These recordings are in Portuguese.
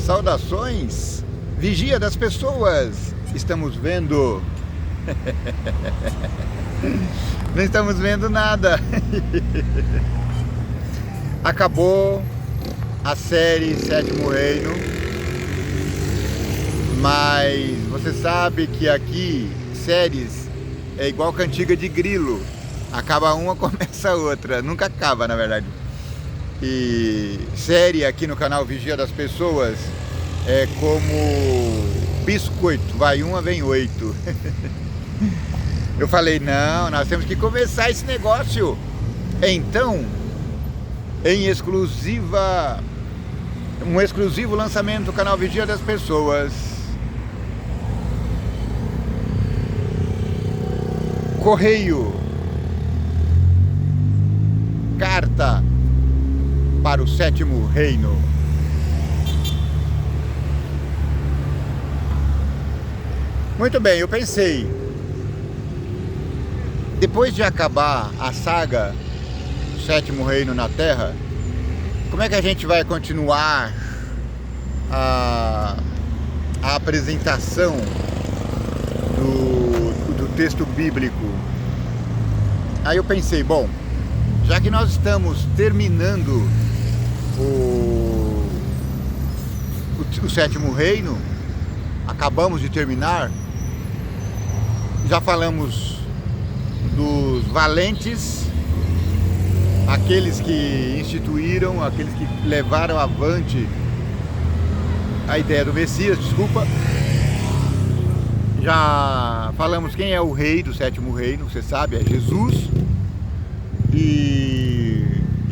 Saudações, vigia das pessoas. Estamos vendo. Não estamos vendo nada. Acabou a série Sétimo Reino, mas você sabe que aqui séries é igual cantiga de grilo. Acaba uma, começa a outra. Nunca acaba, na verdade. E série aqui no canal Vigia das Pessoas é como biscoito, vai uma, vem 8. Eu falei, não, nós temos que começar esse negócio. Então, em exclusiva, um exclusivo lançamento do canal Vigia das Pessoas. Correio. Carta para o Sétimo Reino. Muito bem, eu pensei, depois de acabar a saga Sétimo Reino na Terra, como é que a gente vai continuar a apresentação do texto bíblico? Aí eu pensei, bom, já que nós estamos terminando o Sétimo Reino, acabamos de terminar, já falamos dos valentes, aqueles que instituíram, aqueles que levaram avante a ideia do Messias, desculpa. Já falamos quem é o rei do Sétimo Reino, você sabe, é Jesus. E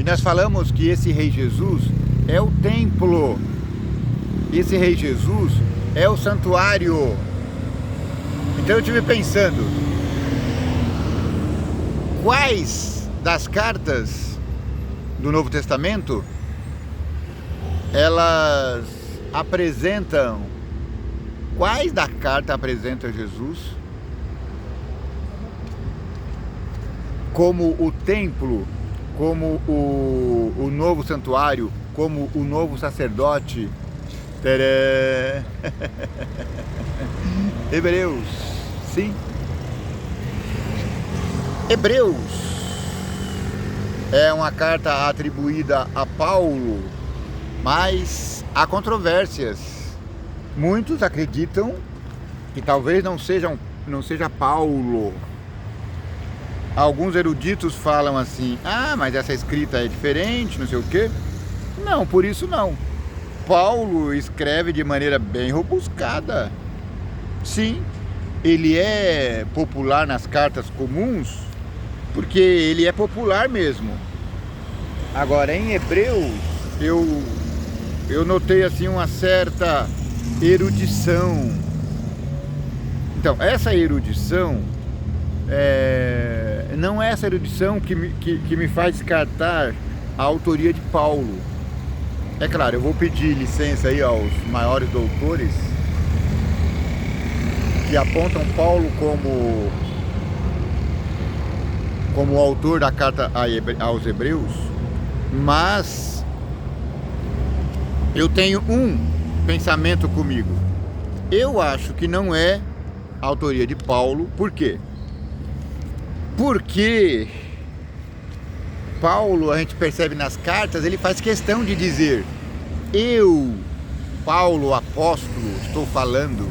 nós falamos que esse rei Jesus é o templo, esse rei Jesus é o santuário. Então eu estive pensando, quais das cartas do Novo Testamento elas apresentam, quais da carta apresentam Jesus como o templo, como o novo santuário, como o novo sacerdote. Tadã! Hebreus, sim. Hebreus é uma carta atribuída a Paulo, mas há controvérsias. Muitos acreditam que talvez não seja Paulo. Alguns eruditos falam assim, mas essa escrita é diferente, não sei o quê. Não, por isso não. Paulo escreve de maneira bem robuscada. Sim, ele é popular nas cartas comuns, porque ele é popular mesmo. Agora, em Hebreus, eu notei assim uma certa erudição. Então, essa erudição não é essa erudição que me faz descartar a autoria de Paulo. É claro, eu vou pedir licença aí aos maiores doutores que apontam Paulo como autor da carta aos Hebreus, mas eu tenho um pensamento comigo. Eu acho que não é a autoria de Paulo. Por quê? Porque Paulo, a gente percebe nas cartas, ele faz questão de dizer: eu, Paulo, apóstolo, estou falando.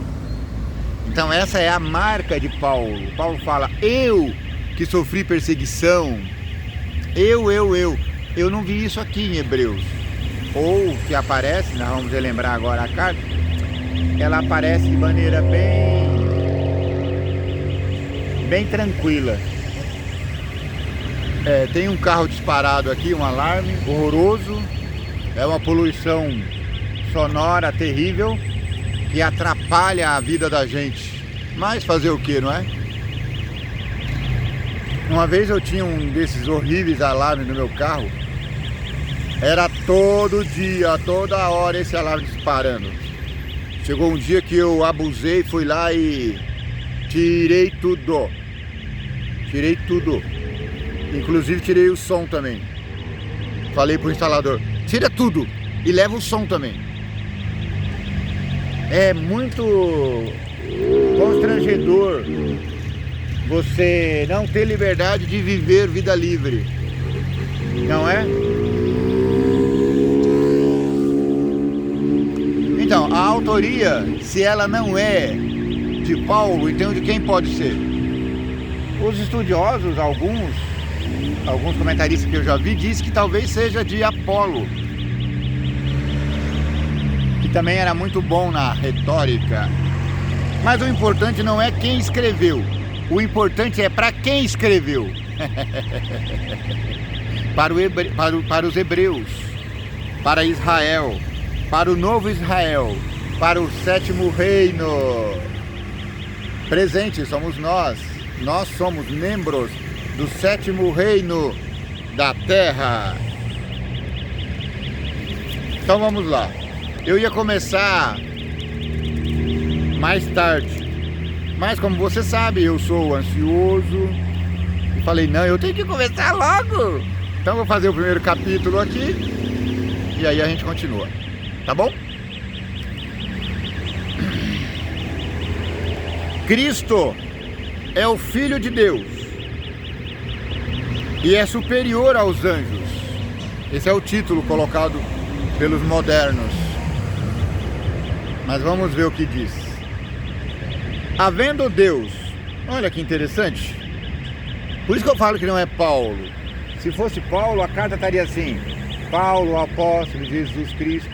Então essa é a marca de Paulo. Paulo fala: eu que sofri perseguição, eu não vi isso aqui em Hebreus. Ou que aparece, nós vamos relembrar agora a carta, ela aparece de maneira bem tranquila. Tem um carro disparado aqui, um alarme horroroso, é uma poluição sonora terrível que atrapalha a vida da gente. Mas fazer o que, não é? Uma vez eu tinha um desses horríveis alarmes no meu carro. Era todo dia, toda hora esse alarme disparando. Chegou um dia que eu abusei, fui lá e tirei tudo. Inclusive tirei o som também. Falei pro instalador: tira tudo e leva o som também. É muito constrangedor você não ter liberdade de viver vida livre, não é? Então, a autoria, se ela não é de Paulo, então de quem pode ser? Os estudiosos, alguns comentaristas que eu já vi, dizem que talvez seja de Apolo, que também era muito bom na retórica. Mas o importante não é quem escreveu, o importante é para quem escreveu. Para os hebreus, para Israel, para o novo Israel, para o sétimo reino. Presente somos nós somos membros do sétimo reino da terra. Então vamos lá. Eu ia começar mais tarde, mas como você sabe, eu sou ansioso e falei, não, eu tenho que começar logo. Então vou fazer o primeiro capítulo aqui e aí a gente continua, tá bom? Cristo é o Filho de Deus e é superior aos anjos. Esse é o título colocado pelos modernos. Mas vamos ver o que diz. Havendo Deus, olha que interessante. Por isso que eu falo que não é Paulo. Se fosse Paulo, a carta estaria assim: Paulo, o apóstolo de Jesus Cristo,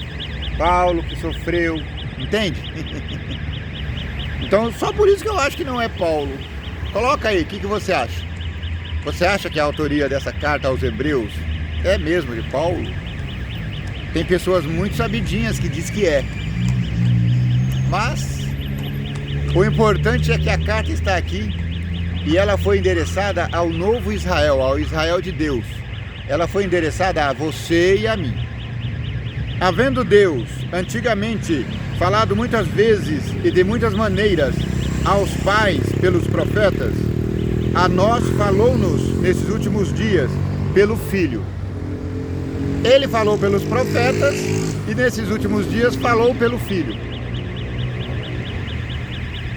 Paulo que sofreu, entende? Então, só por isso que eu acho que não é Paulo. Coloca aí, o que você acha? Você acha que a autoria dessa carta aos Hebreus é mesmo de Paulo? Tem pessoas muito sabidinhas que diz que é. Mas o importante é que a carta está aqui e ela foi endereçada ao novo Israel, ao Israel de Deus. Ela foi endereçada a você e a mim. Havendo Deus, antigamente, falado muitas vezes e de muitas maneiras aos pais pelos profetas, a nós falou-nos nesses últimos dias pelo Filho. Ele falou pelos profetas e nesses últimos dias falou pelo Filho,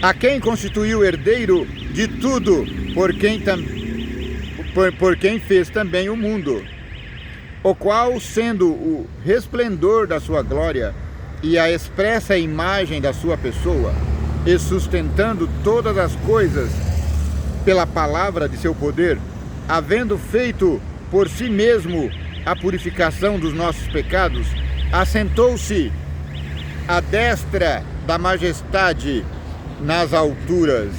a quem constituiu herdeiro de tudo, por quem fez também o mundo, o qual, sendo o resplendor da sua glória e a expressa imagem da sua pessoa, e sustentando todas as coisas pela palavra de seu poder, havendo feito por si mesmo a purificação dos nossos pecados, assentou-se à destra da majestade nas alturas.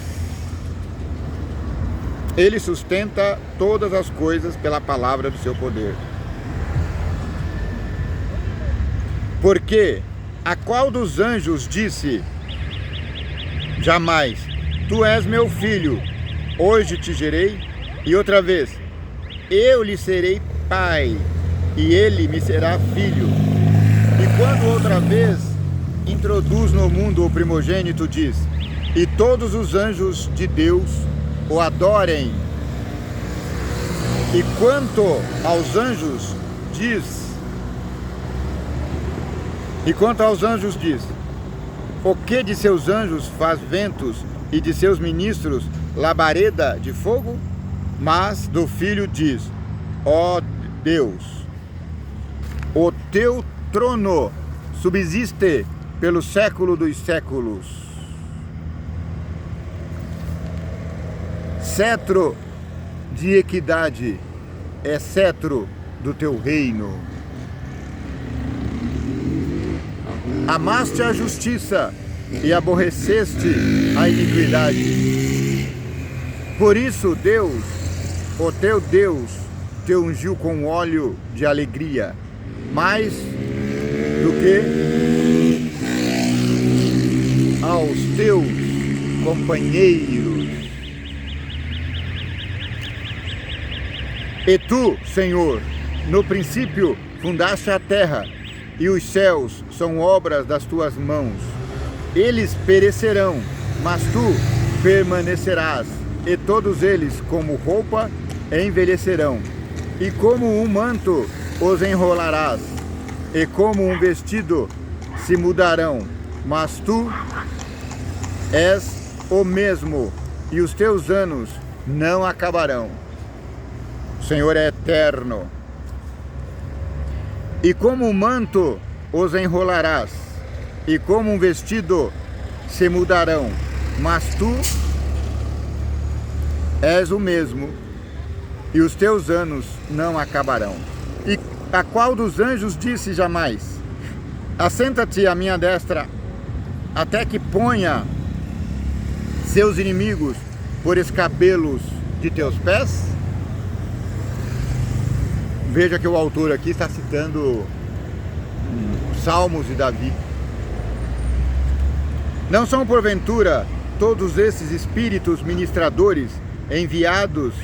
Ele sustenta todas as coisas pela palavra do seu poder. Porque a qual dos anjos disse jamais: tu és meu filho, hoje te gerei? E outra vez: eu lhe serei pai, e ele me será filho. E quando outra vez introduz no mundo o primogênito, diz: e todos os anjos de Deus o adorem. E quanto aos anjos diz, o que de seus anjos faz ventos e de seus ministros labareda de fogo? Mas do Filho diz: ó Deus, o teu trono subsiste pelo século dos séculos. Cetro de equidade é cetro do teu reino. Amaste a justiça e aborreceste a iniquidade. Por isso Deus, o teu Deus, te ungiu com óleo de alegria, mais do que aos teus companheiros. E tu, Senhor, no princípio fundaste a terra, e os céus são obras das tuas mãos. Eles perecerão, mas tu permanecerás, e todos eles, como roupa, envelhecerão. E como um manto os enrolarás, e como um vestido se mudarão, mas tu és o mesmo, e os teus anos não acabarão. O Senhor é eterno. E como um manto os enrolarás, e como um vestido se mudarão, mas tu és o mesmo, e os teus anos não acabarão. E a qual dos anjos disse jamais: assenta-te à minha destra, até que ponha seus inimigos por escabelos de teus pés? Veja que o autor aqui está citando Salmos de Davi. Não são porventura todos esses espíritos ministradores enviados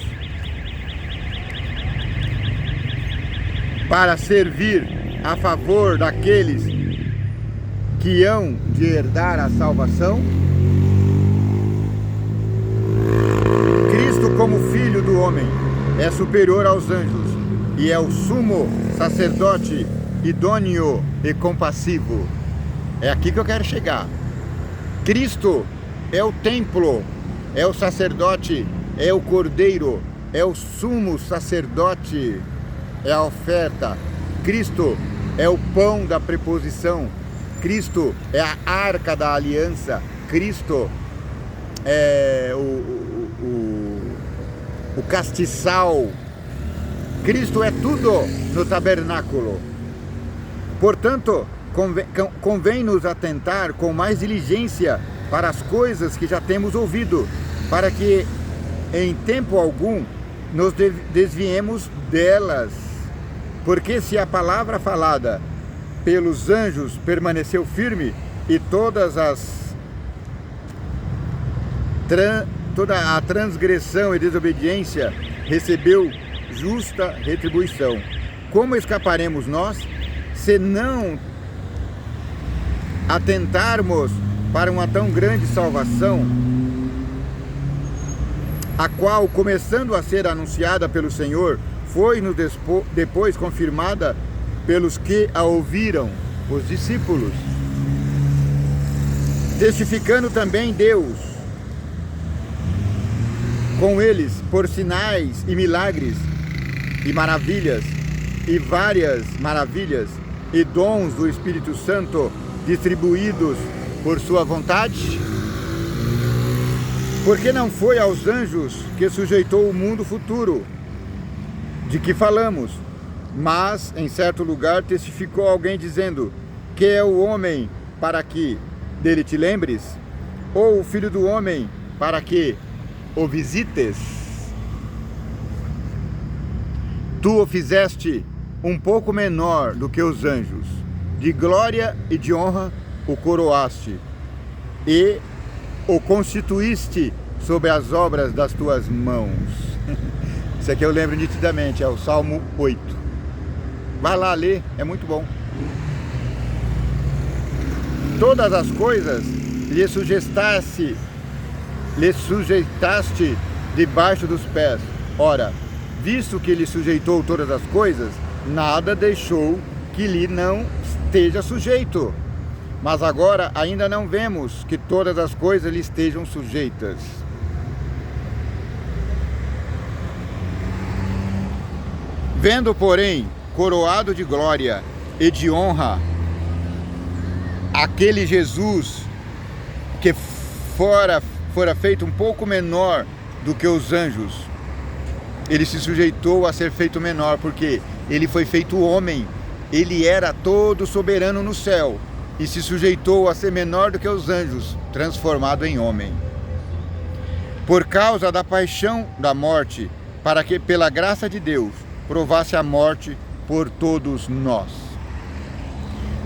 para servir a favor daqueles que hão de herdar a salvação? Cristo, como Filho do homem, é superior aos anjos e é o sumo sacerdote idôneo e compassivo. É aqui que eu quero chegar. Cristo é o templo, é o sacerdote, é o cordeiro, é o sumo sacerdote, é a oferta. Cristo é o pão da preposição. Cristo é a arca da aliança. Cristo é o castiçal. Cristo é tudo no tabernáculo. Portanto, convém-nos atentar com mais diligência para as coisas que já temos ouvido, para que em tempo algum nos desviemos delas. Porque se a palavra falada pelos anjos permaneceu firme, e toda a transgressão e desobediência recebeu justa retribuição, como escaparemos nós, se não atentarmos para uma tão grande salvação, a qual, começando a ser anunciada pelo Senhor, foi-nos depois confirmada pelos que a ouviram, os discípulos, testificando também Deus com eles por sinais e milagres e maravilhas, e várias maravilhas e dons do Espírito Santo distribuídos por sua vontade? Porque não foi aos anjos que sujeitou o mundo futuro, de que falamos, mas em certo lugar testificou alguém dizendo: que é o homem para que dele te lembres? Ou o filho do homem para que o visites? Tu o fizeste um pouco menor do que os anjos, de glória e de honra o coroaste, e o constituíste sobre as obras das tuas mãos. Isso aqui eu lembro nitidamente, é o Salmo 8. Vai lá ler, é muito bom. Todas as coisas lhe sujeitaste debaixo dos pés. Ora, visto que lhe sujeitou todas as coisas, nada deixou que lhe não esteja sujeito. Mas agora ainda não vemos que todas as coisas lhe estejam sujeitas. Vendo, porém, coroado de glória e de honra aquele Jesus que fora feito um pouco menor do que os anjos, ele se sujeitou a ser feito menor, porque ele foi feito homem. Ele era todo soberano no céu e se sujeitou a ser menor do que os anjos, transformado em homem, por causa da paixão da morte, para que pela graça de Deus provasse a morte por todos nós.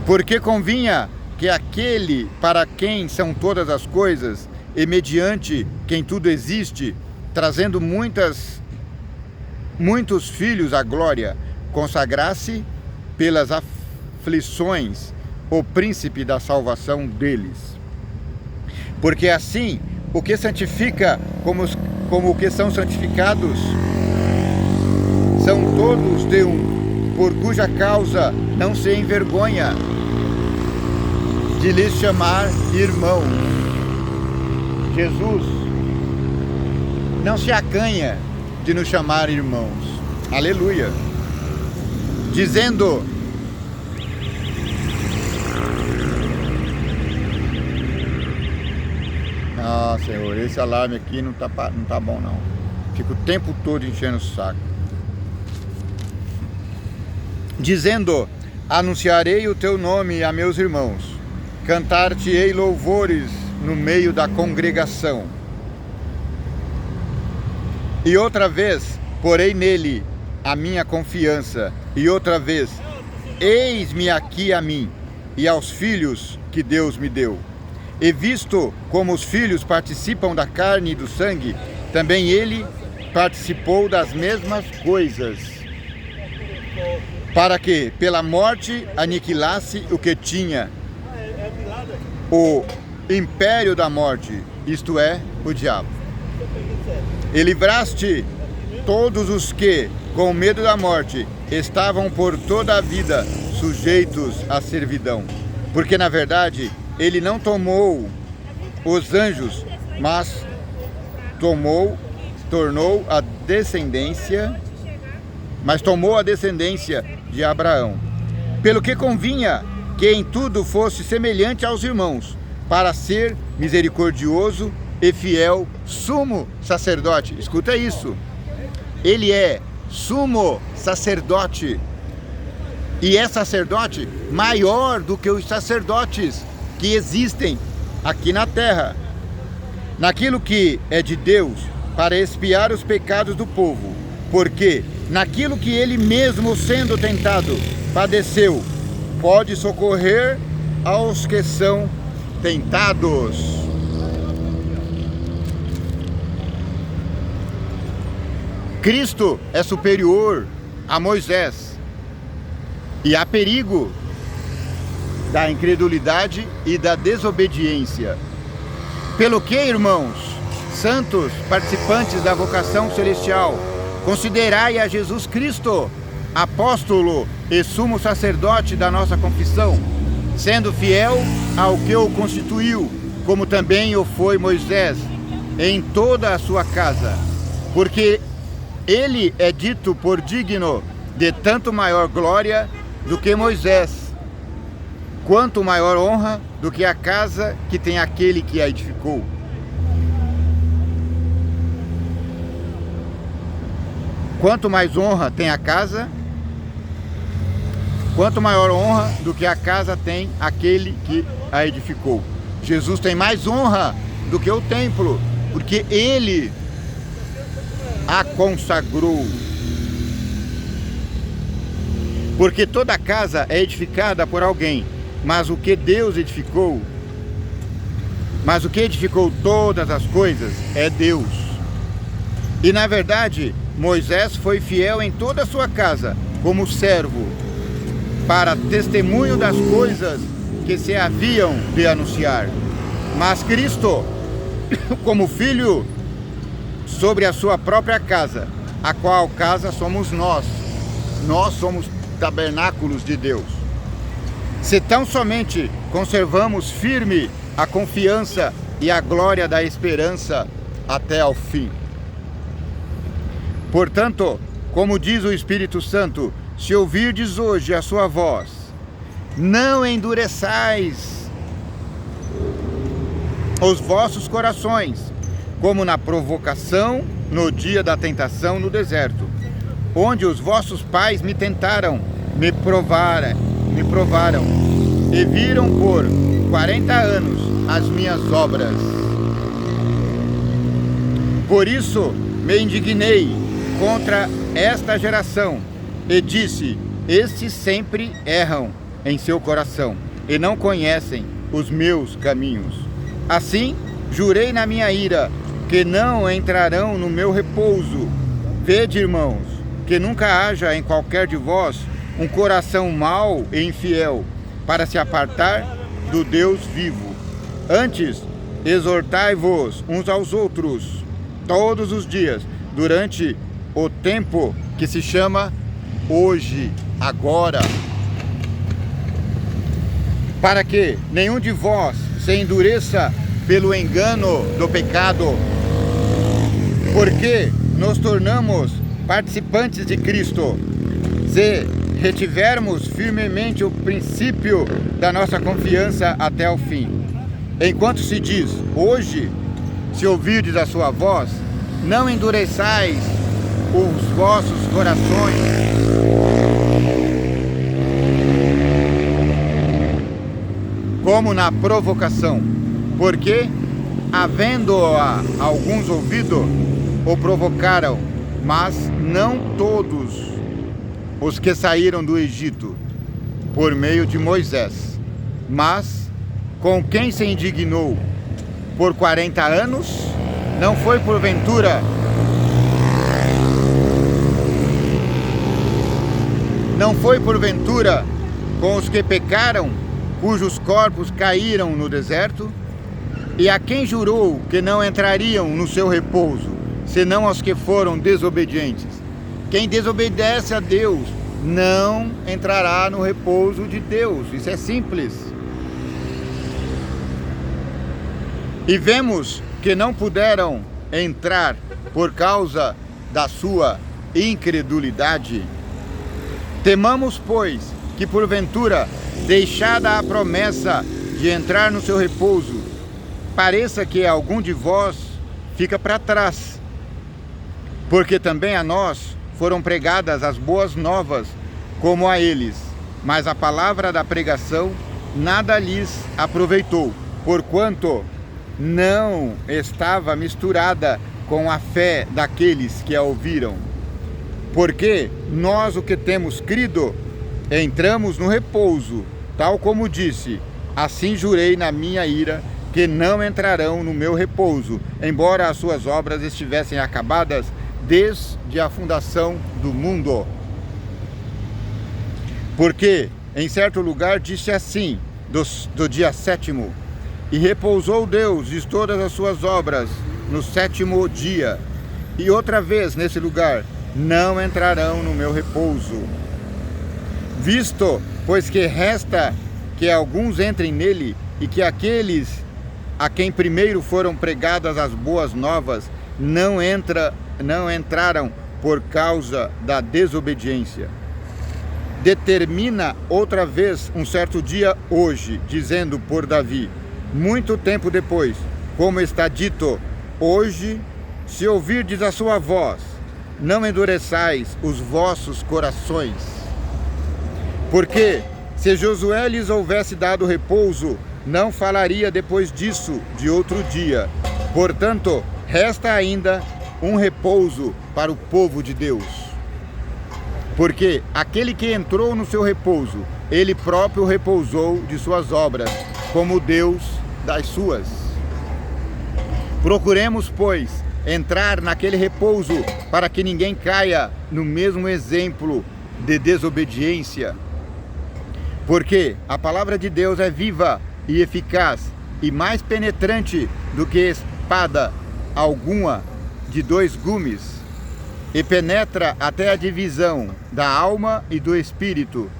Porque convinha que aquele para quem são todas as coisas e mediante quem tudo existe, trazendo muitos filhos à glória, consagrasse pelas aflições o príncipe da salvação deles. Porque assim, o que santifica como o que são santificados, são todos de um, por cuja causa não se envergonha de lhes chamar irmãos. Jesus não se acanha de nos chamar irmãos. Aleluia. Dizendo: ah, Senhor, esse alarme aqui não tá bom não. Fica o tempo todo enchendo o saco. Dizendo: anunciarei o teu nome a meus irmãos, cantar-te-ei louvores no meio da congregação. E outra vez porei nele a minha confiança, e outra vez, eis-me aqui a mim e aos filhos que Deus me deu. E visto como os filhos participam da carne e do sangue, também ele participou das mesmas coisas, para que pela morte aniquilasse o que tinha o império da morte, isto é, o diabo. E livraste todos os que, com medo da morte, estavam por toda a vida sujeitos à servidão. Porque, na verdade, ele não tomou os anjos, mas tomou a descendência de Abraão. Pelo que convinha que em tudo fosse semelhante aos irmãos, para ser misericordioso e fiel sumo sacerdote. Escuta isso. Ele é sumo sacerdote. E é sacerdote maior do que os sacerdotes que existem aqui na terra. Naquilo que é de Deus, para expiar os pecados do povo. Porque naquilo que ele mesmo, sendo tentado, padeceu, pode socorrer aos que são tentados. Cristo é superior a Moisés, e há perigo da incredulidade e da desobediência. Pelo que, irmãos, santos participantes da vocação celestial, considerai a Jesus Cristo, apóstolo e sumo sacerdote da nossa confissão, sendo fiel ao que o constituiu, como também o foi Moisés, em toda a sua casa, porque ele é dito por digno de tanto maior glória do que Moisés, quanto maior honra do que a casa que tem aquele que a edificou. Quanto mais honra tem a casa, quanto maior honra do que a casa tem aquele que a edificou. Jesus tem mais honra do que o templo, porque ele a consagrou. Porque toda casa é edificada por alguém, mas o que edificou todas as coisas é Deus. E na verdade, Moisés foi fiel em toda a sua casa, como servo, para testemunho das coisas que se haviam de anunciar. Mas Cristo, como filho, sobre a sua própria casa, a qual casa somos nós. Nós somos tabernáculos de Deus. Se tão somente conservamos firme a confiança e a glória da esperança até ao fim. Portanto, como diz o Espírito Santo, se ouvirdes hoje a sua voz, não endureçais os vossos corações, como na provocação no dia da tentação no deserto, onde os vossos pais me tentaram, me provaram e viram por 40 anos as minhas obras. Por isso me indignei contra esta geração e disse: estes sempre erram em seu coração e não conhecem os meus caminhos. Assim jurei na minha ira que não entrarão no meu repouso. Vede, irmãos, que nunca haja em qualquer de vós um coração mau e infiel para se apartar do Deus vivo. Antes, exortai-vos uns aos outros todos os dias, durante o tempo que se chama hoje, agora, para que nenhum de vós se endureça pelo engano do pecado, porque nos tornamos participantes de Cristo, se retivermos firmemente o princípio da nossa confiança até o fim. Enquanto se diz, hoje, se ouvirdes a sua voz, não endureçais os vossos corações, como na provocação, porque, havendo-a alguns ouvido, o provocaram, mas não todos os que saíram do Egito, por meio de Moisés. Mas, com quem se indignou por 40 anos, não foi porventura com os que pecaram, cujos corpos caíram no deserto? E a quem jurou que não entrariam no seu repouso, senão aos que foram desobedientes? Quem desobedece a Deus não entrará no repouso de Deus. Isso é simples. E vemos que não puderam entrar por causa da sua incredulidade. Temamos, pois, que porventura, deixada a promessa de entrar no seu repouso, pareça que algum de vós fica para trás, porque também a nós foram pregadas as boas novas, como a eles, mas a palavra da pregação nada lhes aproveitou, porquanto não estava misturada com a fé daqueles que a ouviram. Porque nós, o que temos crido, entramos no repouso, tal como disse, assim jurei na minha ira, que não entrarão no meu repouso, embora as suas obras estivessem acabadas desde a fundação do mundo. Porque em certo lugar disse assim, do dia 7º, e repousou Deus de todas as suas obras no 7º dia. E outra vez nesse lugar, não entrarão no meu repouso. Visto, pois que resta que alguns entrem nele, e que aqueles a quem primeiro foram pregadas as boas novas não entraram por causa da desobediência. Determina outra vez um certo dia hoje, dizendo por Davi, muito tempo depois, como está dito, hoje, se ouvirdes a sua voz, não endureçais os vossos corações. Porque, se Josué lhes houvesse dado repouso, não falaria depois disso de outro dia. Portanto, resta ainda um repouso para o povo de Deus. Porque aquele que entrou no seu repouso, ele próprio repousou de suas obras, como Deus das suas. Procuremos, pois, entrar naquele repouso, para que ninguém caia no mesmo exemplo de desobediência. Porque a palavra de Deus é viva e eficaz, e mais penetrante do que espada alguma de 2 gumes, e penetra até a divisão da alma e do espírito,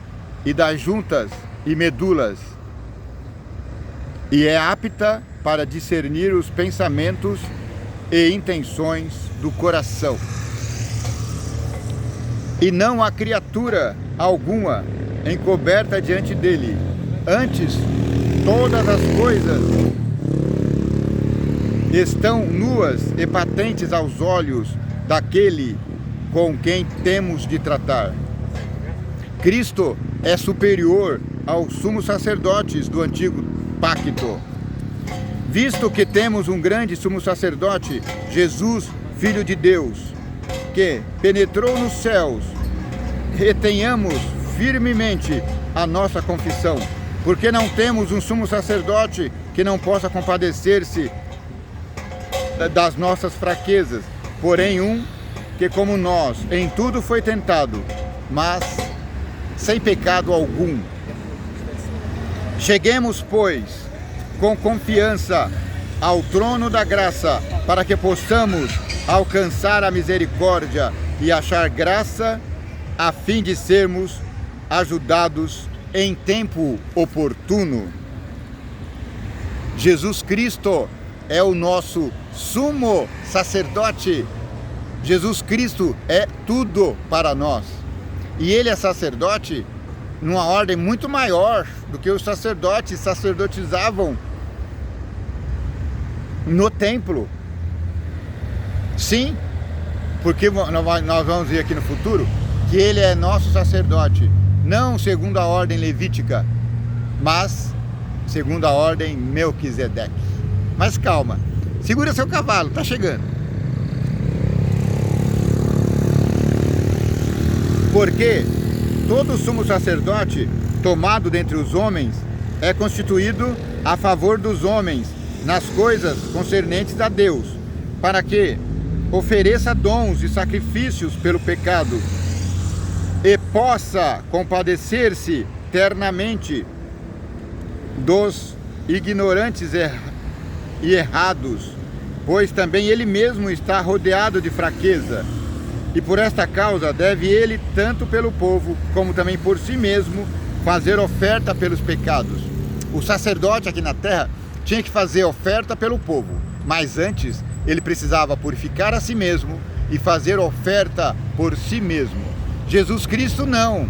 e das juntas e medulas, e é apta para discernir os pensamentos e intenções do coração. E não há criatura alguma encoberta diante dele, antes todas as coisas estão nuas e patentes aos olhos daquele com quem temos de tratar. Cristo é superior aos sumos sacerdotes do antigo pacto, visto que temos um grande sumo sacerdote, Jesus, Filho de Deus, que penetrou nos céus. Retenhamos firmemente a nossa confissão, porque não temos um sumo sacerdote que não possa compadecer-se das nossas fraquezas, porém um que, como nós, em tudo foi tentado, mas sem pecado algum. Cheguemos, pois, com confiança ao trono da graça, para que possamos alcançar a misericórdia e achar graça, a fim de sermos ajudados em tempo oportuno. Jesus Cristo é o nosso sumo sacerdote. Jesus Cristo é tudo para nós. E ele é sacerdote numa ordem muito maior do que os sacerdotes sacerdotizavam no templo. Sim, porque nós vamos ver aqui no futuro que ele é nosso sacerdote, não segundo a ordem levítica, mas segundo a ordem Melquisedeque. Mas calma, segura seu cavalo, tá chegando. Porque todo sumo sacerdote tomado dentre os homens é constituído a favor dos homens nas coisas concernentes a Deus, para que ofereça dons e sacrifícios pelo pecado e possa compadecer-se ternamente dos ignorantes e errados, pois também ele mesmo está rodeado de fraqueza. E por esta causa deve ele, tanto pelo povo, como também por si mesmo, fazer oferta pelos pecados. O sacerdote aqui na terra tinha que fazer oferta pelo povo, mas antes ele precisava purificar a si mesmo e fazer oferta por si mesmo. Jesus Cristo não,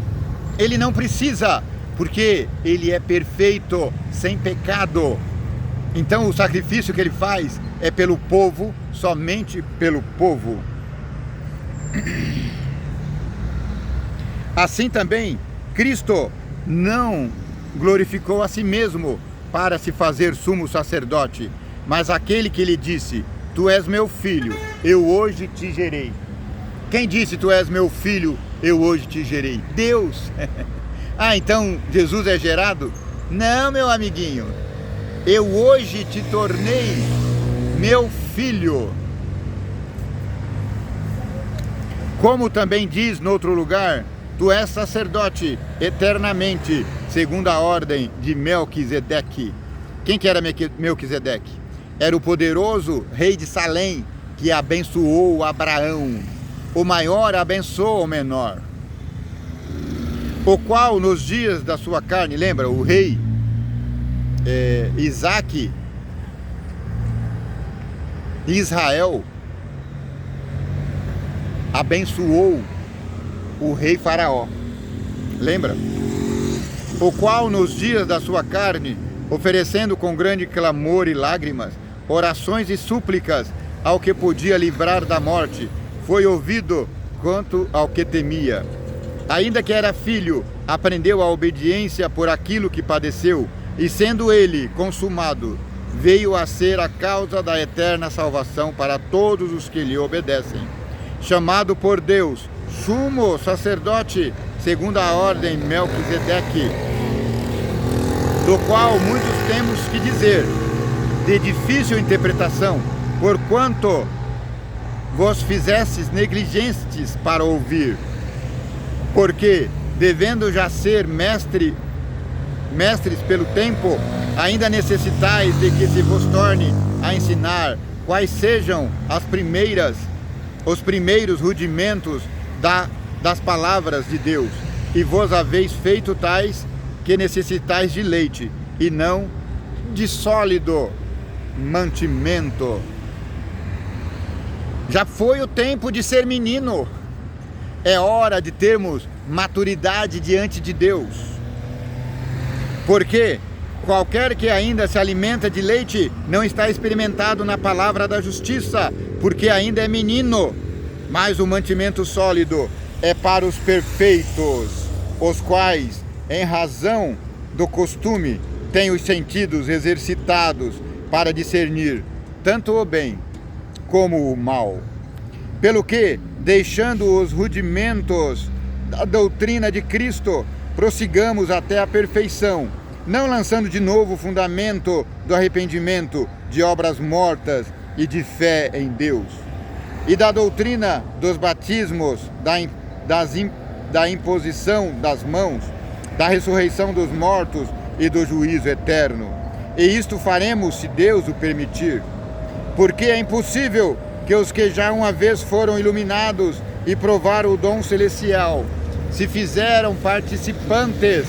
ele não precisa, porque ele é perfeito, sem pecado. Então o sacrifício que ele faz é pelo povo, somente pelo povo. Assim também, Cristo não glorificou a si mesmo para se fazer sumo sacerdote, mas aquele que lhe disse: tu és meu filho, eu hoje te gerei. Quem disse tu és meu filho, eu hoje te gerei? Deus. Ah, então Jesus é gerado? Não, meu amiguinho, eu hoje te tornei meu filho. Como também diz no outro lugar: tu és sacerdote eternamente, segundo a ordem de Melquisedeque. Quem que era Melquisedeque? Era o poderoso rei de Salém, que abençoou Abraão. O maior abençoou o menor. O qual nos dias da sua carne, lembra, o rei Isaac, Israel, abençoou o rei Faraó. Lembra? O qual nos dias da sua carne, oferecendo com grande clamor e lágrimas, orações e súplicas ao que podia livrar da morte, foi ouvido quanto ao que temia. Ainda que era filho, aprendeu a obediência por aquilo que padeceu, e sendo ele consumado, veio a ser a causa da eterna salvação para todos os que lhe obedecem. Chamado por Deus, sumo sacerdote, segundo a ordem Melquisedeque, do qual muitos temos que dizer, de difícil interpretação, porquanto vos fizestes negligentes para ouvir. Porque, devendo já ser mestres pelo tempo, ainda necessitais de que se vos torne a ensinar quais sejam os primeiros rudimentos das palavras de Deus, e vos haveis feito tais que necessitais de leite, e não de sólido mantimento. Já foi o tempo de ser menino. É hora de termos maturidade diante de Deus. Porque qualquer que ainda se alimenta de leite não está experimentado na palavra da justiça, porque ainda é menino. Mas o mantimento sólido é para os perfeitos, os quais, em razão do costume, têm os sentidos exercitados para discernir tanto o bem como o mal. Pelo que, deixando os rudimentos da doutrina de Cristo, prossigamos até a perfeição, não lançando de novo o fundamento do arrependimento, de obras mortas e de fé em Deus, e da doutrina dos batismos, da imposição das mãos, da ressurreição dos mortos e do juízo eterno. E isto faremos, se Deus o permitir, porque é impossível que os que já uma vez foram iluminados e provaram o dom celestial se fizeram participantes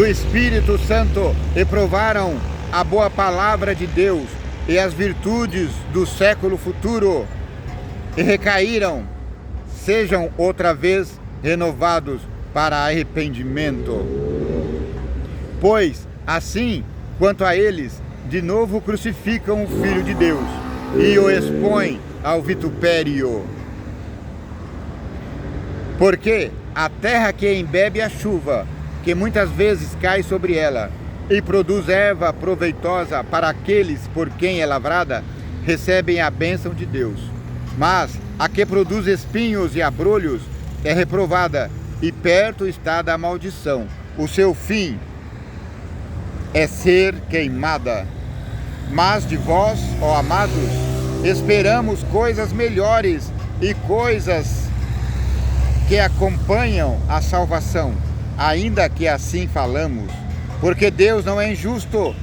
do Espírito Santo e provaram a boa palavra de Deus e as virtudes do século futuro e recaíram, sejam outra vez renovados para arrependimento. Pois, assim, quanto a eles, de novo crucificam o Filho de Deus e o expõem ao vitupério. Porque a terra que embebe a chuva, que muitas vezes cai sobre ela, e produz erva proveitosa para aqueles por quem é lavrada, recebem a bênção de Deus. Mas a que produz espinhos e abrolhos é reprovada, e perto está da maldição. O seu fim é ser queimada. Mas de vós, ó amados, esperamos coisas melhores e coisas que acompanham a salvação, ainda que assim falamos, porque Deus não é injusto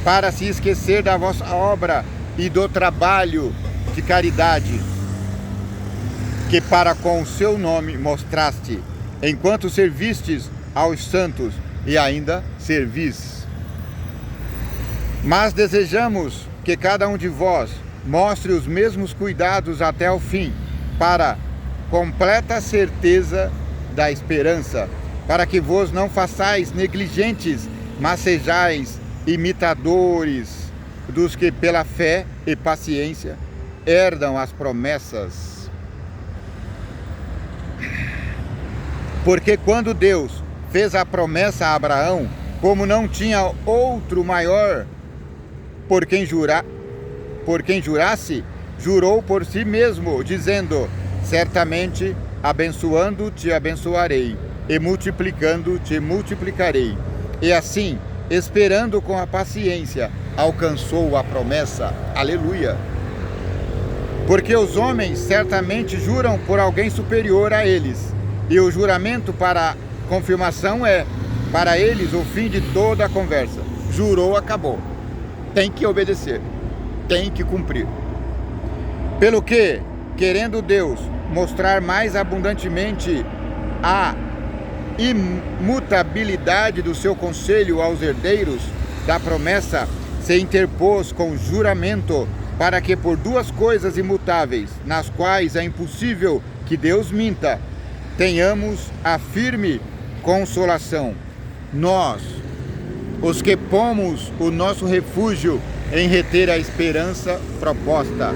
para se esquecer da vossa obra e do trabalho de caridade que para com o seu nome mostraste, enquanto servistes aos santos e ainda servis. Mas desejamos que cada um de vós mostre os mesmos cuidados até o fim, para completa certeza da esperança, para que vos não façais negligentes, mas sejais imitadores dos que pela fé e paciência herdam as promessas. Porque quando Deus fez a promessa a Abraão, como não tinha outro maior por quem jurasse, jurou por si mesmo, dizendo: certamente abençoando te abençoarei, e multiplicando te multiplicarei. E assim, esperando com a paciência, alcançou a promessa. Aleluia! Porque os homens certamente juram por alguém superior a eles, e o juramento para confirmação é, para eles, o fim de toda a conversa. Jurou, acabou. Tem que obedecer, tem que cumprir. Pelo que, querendo Deus mostrar mais abundantemente a imutabilidade do seu conselho aos herdeiros da promessa, se interpôs com juramento, para que por duas coisas imutáveis, nas quais é impossível que Deus minta, tenhamos a firme consolação. Nós, os que pomos o nosso refúgio em reter a esperança proposta,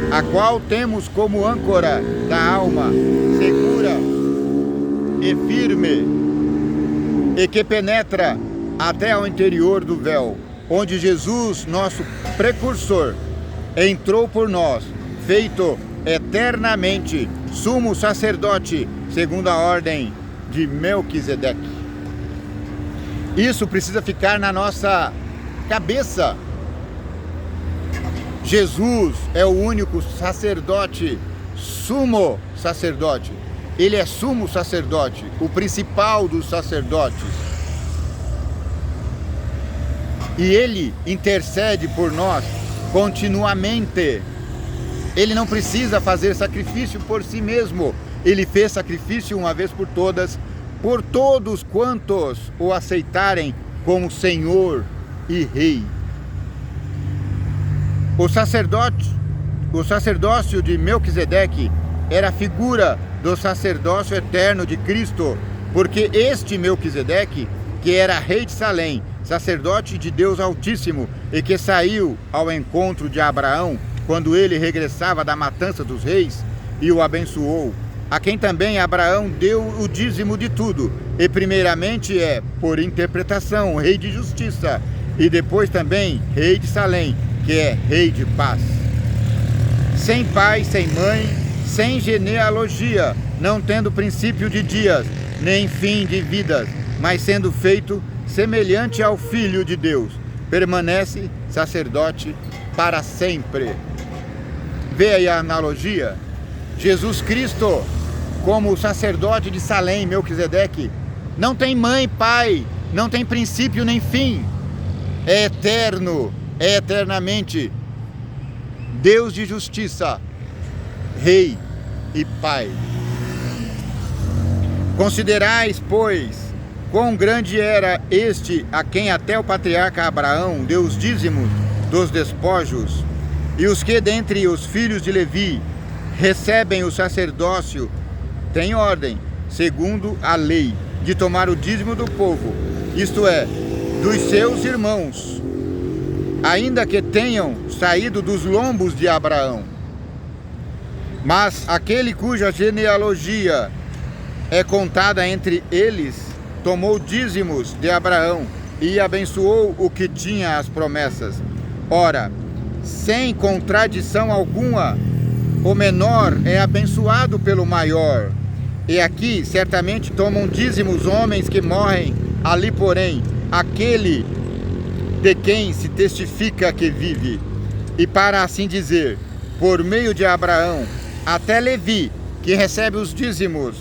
a qual temos como âncora da alma, segura e firme, e que penetra até ao interior do véu, onde Jesus, nosso precursor, entrou por nós, feito eternamente sumo sacerdote, segundo a ordem de Melquisedeque. Isso precisa ficar na nossa cabeça. Jesus é o único sacerdote, sumo sacerdote. Ele é sumo sacerdote, o principal dos sacerdotes. E ele intercede por nós continuamente. Ele não precisa fazer sacrifício por si mesmo. Ele fez sacrifício uma vez por todas, por todos quantos o aceitarem como Senhor e Rei. O sacerdócio de Melquisedeque era a figura do sacerdócio eterno de Cristo, porque este Melquisedeque, que era rei de Salém, sacerdote de Deus Altíssimo, e que saiu ao encontro de Abraão quando ele regressava da matança dos reis, e o abençoou, a quem também Abraão deu o dízimo de tudo, e primeiramente é, por interpretação, rei de justiça, e depois também rei de Salém, que é rei de paz. Sem pai, sem mãe, sem genealogia, não tendo princípio de dias, nem fim de vidas, mas sendo feito semelhante ao Filho de Deus, permanece sacerdote para sempre. Vê aí a analogia? Jesus Cristo, como o sacerdote de Salém, Melquisedeque, não tem mãe, pai, não tem princípio nem fim, é eterno, é eternamente Deus de justiça, Rei e Pai. Considerais, pois, quão grande era este a quem até o patriarca Abraão deu os dízimos dos despojos, e os que dentre os filhos de Levi recebem o sacerdócio têm ordem, segundo a lei, de tomar o dízimo do povo, isto é, dos seus irmãos, ainda que tenham saído dos lombos de Abraão. Mas aquele cuja genealogia é contada entre eles, tomou dízimos de Abraão e abençoou o que tinha as promessas. Ora, sem contradição alguma, o menor é abençoado pelo maior. E aqui certamente tomam dízimos homens que morrem, ali porém, aquele de quem se testifica que vive. E para assim dizer, por meio de Abraão, até Levi, que recebe os dízimos,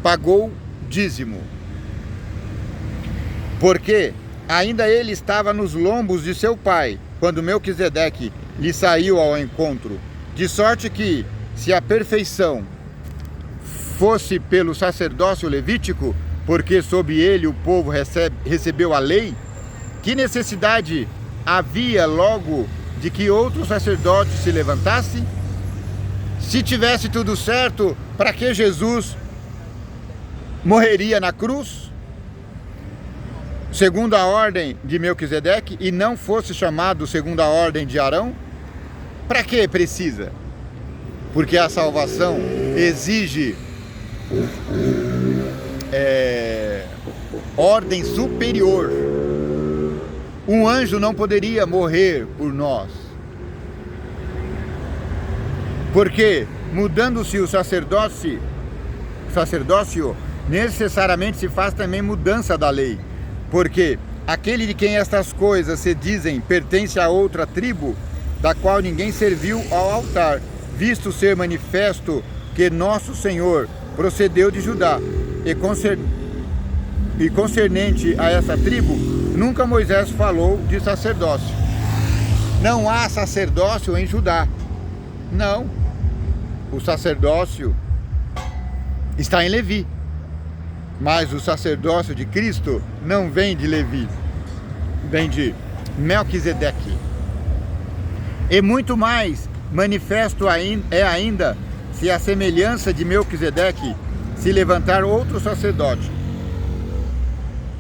pagou dízimo. Porque ainda ele estava nos lombos de seu pai, quando Melquisedeque lhe saiu ao encontro. De sorte que, se a perfeição fosse pelo sacerdócio levítico, porque sob ele o povo recebeu a lei, que necessidade havia logo de que outro sacerdote se levantasse? Se tivesse tudo certo, para que Jesus morreria na cruz, segundo a ordem de Melquisedeque, e não fosse chamado segundo a ordem de Arão? Para que precisa? Porque a salvação exige ordem superior. Um anjo não poderia morrer por nós. Porque, mudando-se o sacerdócio, necessariamente se faz também mudança da lei. Porque aquele de quem estas coisas se dizem pertence a outra tribo, da qual ninguém serviu ao altar, visto ser manifesto que nosso Senhor procedeu de Judá, e concernente a essa tribo, nunca Moisés falou de sacerdócio. Não há sacerdócio em Judá. Não. O sacerdócio está em Levi. Mas o sacerdócio de Cristo não vem de Levi, vem de Melquisedeque. E muito mais manifesto é ainda se a semelhança de Melquisedeque se levantar outro sacerdote,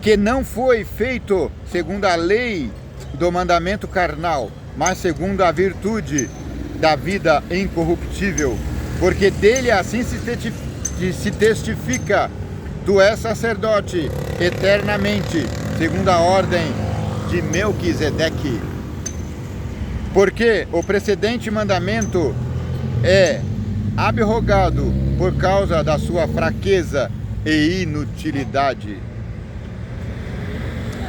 que não foi feito segundo a lei do mandamento carnal, mas segundo a virtude da vida incorruptível, porque dele assim se testifica: tu és sacerdote eternamente, segundo a ordem de Melquisedeque. Porque o precedente mandamento é abrogado por causa da sua fraqueza e inutilidade.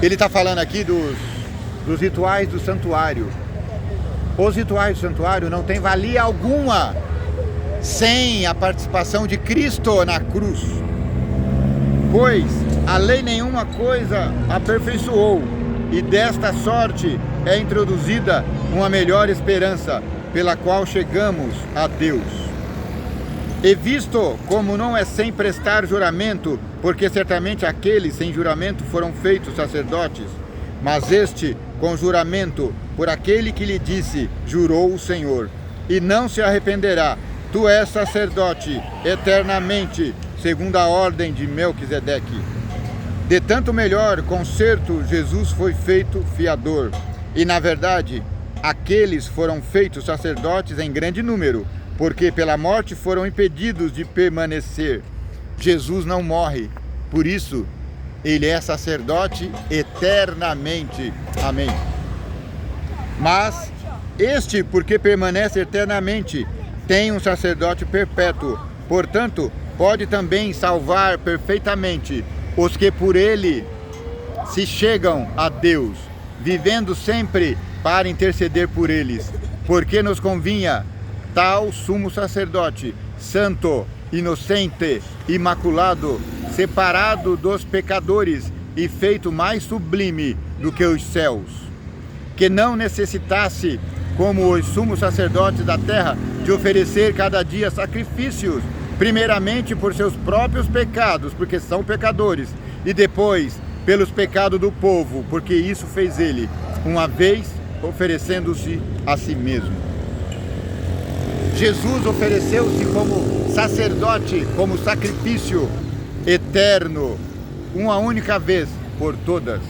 Ele está falando aqui dos rituais do santuário. Os rituais do santuário não têm valia alguma sem a participação de Cristo na cruz. Pois a lei nenhuma coisa aperfeiçoou, e desta sorte é introduzida uma melhor esperança, pela qual chegamos a Deus. E visto como não é sem prestar juramento, porque certamente aqueles sem juramento foram feitos sacerdotes, mas este com juramento, por aquele que lhe disse, jurou o Senhor, e não se arrependerá: tu és sacerdote eternamente, segundo a ordem de Melquisedeque. De tanto melhor concerto, Jesus foi feito fiador. E na verdade, aqueles foram feitos sacerdotes em grande número, porque pela morte foram impedidos de permanecer. Jesus não morre, por isso ele é sacerdote eternamente. Amém. Mas este, porque permanece eternamente, tem um sacerdote perpétuo, portanto, pode também salvar perfeitamente os que por ele se chegam a Deus, vivendo sempre para interceder por eles, porque nos convinha tal sumo sacerdote, santo, inocente, imaculado, separado dos pecadores e feito mais sublime do que os céus, que não necessitasse, como os sumos sacerdotes da terra, de oferecer cada dia sacrifícios, primeiramente por seus próprios pecados, porque são pecadores, e depois pelos pecados do povo, porque isso fez ele, uma vez oferecendo-se a si mesmo. Jesus ofereceu-se como sacerdote, como sacrifício eterno, uma única vez por todas.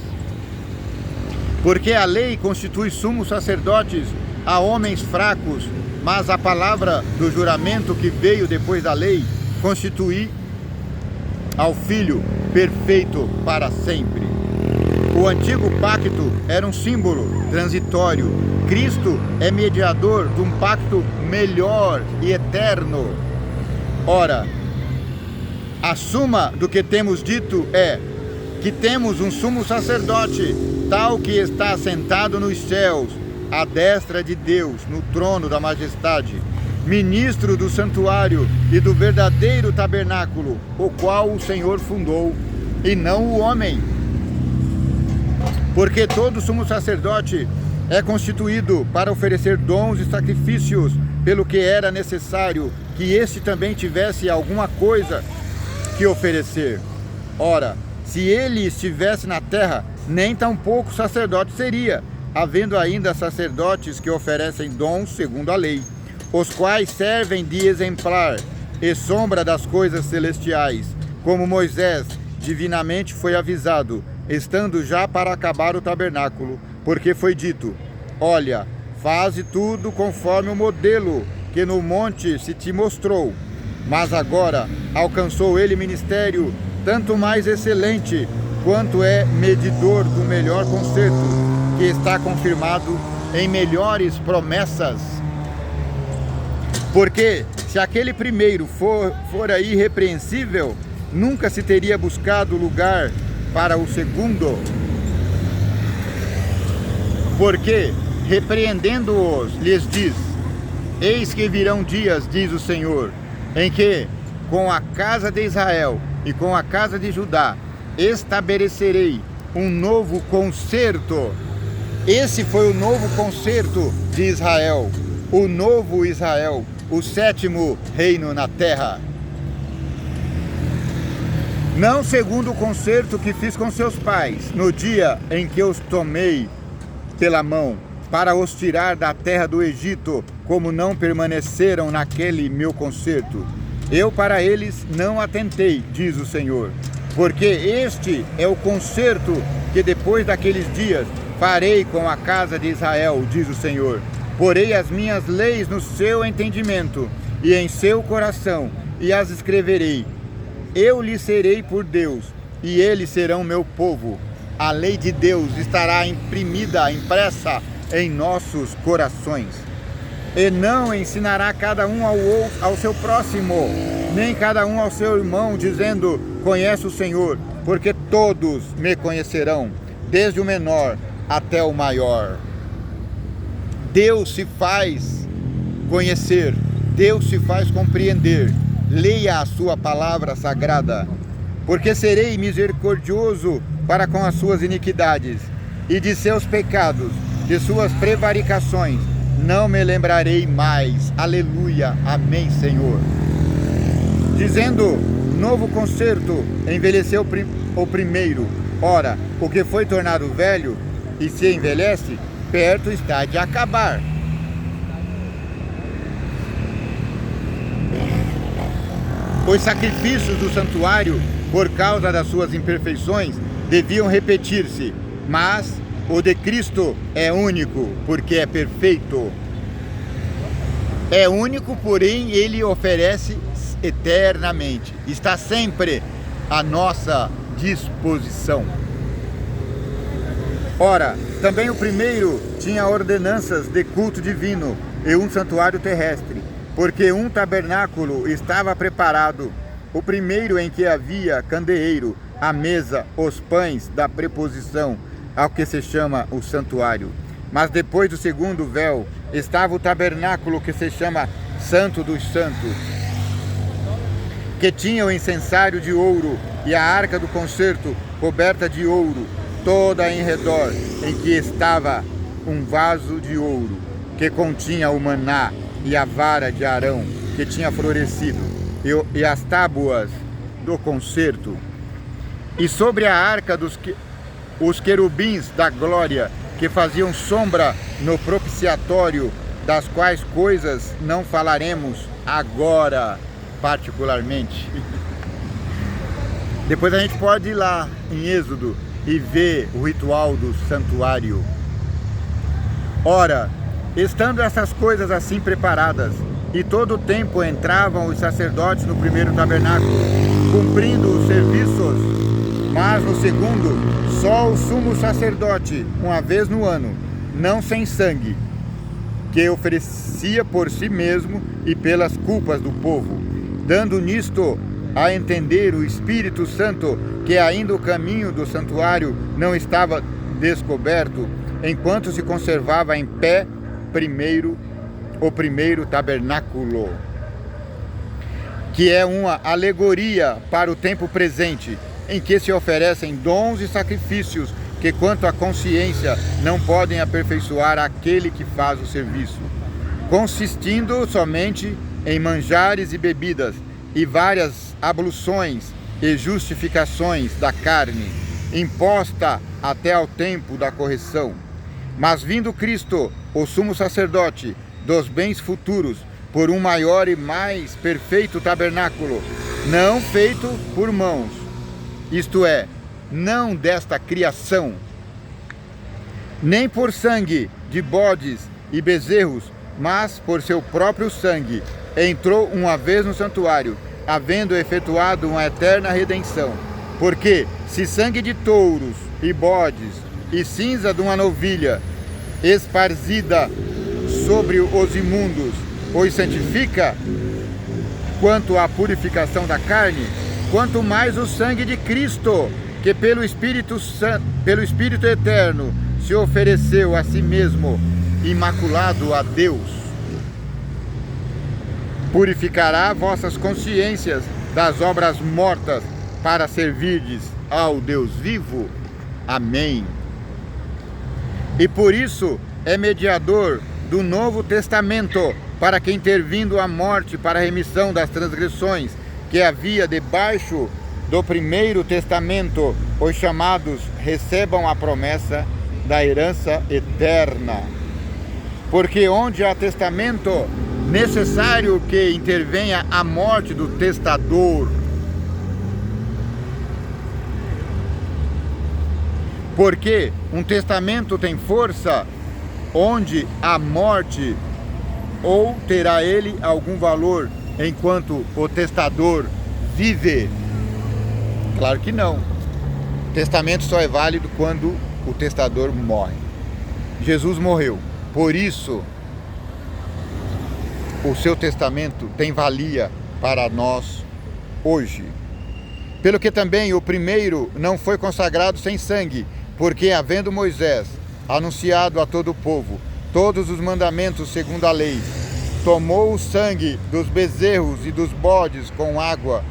Porque a lei constitui sumos sacerdotes a homens fracos, mas a palavra do juramento que veio depois da lei constitui ao Filho perfeito para sempre. O antigo pacto era um símbolo transitório. Cristo é mediador de um pacto melhor e eterno. Ora, a suma do que temos dito é que temos um sumo sacerdote, tal que está assentado nos céus, à destra de Deus, no trono da majestade, ministro do santuário e do verdadeiro tabernáculo, o qual o Senhor fundou, e não o homem. Porque todo sumo sacerdote é constituído para oferecer dons e sacrifícios, pelo que era necessário que este também tivesse alguma coisa que oferecer. Ora, se ele estivesse na terra, nem tampouco sacerdote seria, havendo ainda sacerdotes que oferecem dons segundo a lei, os quais servem de exemplar e sombra das coisas celestiais, como Moisés divinamente foi avisado, estando já para acabar o tabernáculo, porque foi dito: olha, faze tudo conforme o modelo que no monte se te mostrou. Mas agora alcançou ele ministério tanto mais excelente, quanto é medidor do melhor concerto, que está confirmado em melhores promessas. Porque se aquele primeiro fora irrepreensível, nunca se teria buscado lugar para o segundo. Porque, repreendendo-os, lhes diz: eis que virão dias, diz o Senhor, em que, com a casa de Israel e com a casa de Judá, estabelecerei um novo concerto. Esse foi o novo concerto de Israel, o novo Israel, o sétimo reino na terra. Não segundo o concerto que fiz com seus pais, no dia em que os tomei pela mão, para os tirar da terra do Egito, como não permaneceram naquele meu concerto. Eu para eles não atentei, diz o Senhor, porque este é o concerto que depois daqueles dias farei com a casa de Israel, diz o Senhor. Porei as minhas leis no seu entendimento e em seu coração, e as escreverei. Eu lhes serei por Deus, e eles serão meu povo. A lei de Deus estará impressa em nossos corações. E não ensinará cada um ao seu próximo, nem cada um ao seu irmão, dizendo: conhece o Senhor, porque todos me conhecerão, desde o menor até o maior. Deus se faz conhecer, Deus se faz compreender. Leia a sua palavra sagrada, porque serei misericordioso para com as suas iniquidades, e de seus pecados, de suas prevaricações, não me lembrarei mais. Aleluia, amém, Senhor. Dizendo: novo concerto, envelheceu o primeiro. Ora, o que foi tornado velho e se envelhece, perto está de acabar. Os sacrifícios do santuário, por causa das suas imperfeições, deviam repetir-se, mas o de Cristo é único, porque é perfeito. É único, porém ele oferece eternamente. Está sempre à nossa disposição. Ora, também o primeiro tinha ordenanças de culto divino e um santuário terrestre, porque um tabernáculo estava preparado, o primeiro em que havia candeeiro, a mesa, os pães da preposição, ao que se chama o santuário. Mas depois do segundo véu estava o tabernáculo que se chama Santo dos Santos, que tinha o incensário de ouro e a arca do concerto coberta de ouro, toda em redor, em que estava um vaso de ouro, que continha o maná e a vara de Arão, que tinha florescido, e as tábuas do concerto. E sobre a arca os querubins da glória, que faziam sombra no propiciatório, das quais coisas não falaremos agora particularmente. Depois a gente pode ir lá em Êxodo e ver o ritual do santuário. Ora, estando essas coisas assim preparadas, e todo o tempo entravam os sacerdotes no primeiro tabernáculo, cumprindo os serviços, mas no segundo, só o sumo sacerdote, uma vez no ano, não sem sangue, que oferecia por si mesmo e pelas culpas do povo, dando nisto a entender o Espírito Santo que ainda o caminho do santuário não estava descoberto, enquanto se conservava em pé o primeiro tabernáculo, que é uma alegoria para o tempo presente, em que se oferecem dons e sacrifícios que, quanto à consciência, não podem aperfeiçoar aquele que faz o serviço, consistindo somente em manjares e bebidas, e várias abluções e justificações da carne, imposta até ao tempo da correção. Mas vindo Cristo, o sumo sacerdote dos bens futuros, por um maior e mais perfeito tabernáculo, não feito por mãos, isto é, não desta criação, nem por sangue de bodes e bezerros, mas por seu próprio sangue, entrou uma vez no santuário, havendo efetuado uma eterna redenção. Porque se sangue de touros e bodes e cinza de uma novilha esparzida sobre os imundos os santifica quanto à purificação da carne, quanto mais o sangue de Cristo, que pelo Espírito eterno se ofereceu a si mesmo imaculado a Deus, purificará vossas consciências das obras mortas para servirdes ao Deus vivo. Amém. E por isso é mediador do Novo Testamento, para que, intervindo a morte para a remissão das transgressões que havia debaixo do primeiro testamento, os chamados recebam a promessa da herança eterna. Porque onde há testamento, necessário que intervenha a morte do testador. Porque um testamento tem força onde há morte, ou terá ele algum valor enquanto o testador vive? Claro que não. O testamento só é válido quando o testador morre. Jesus morreu, por isso o seu testamento tem valia para nós hoje. Pelo que também o primeiro não foi consagrado sem sangue, porque havendo Moisés anunciado a todo o povo todos os mandamentos segundo a lei, tomou o sangue dos bezerros e dos bodes com água,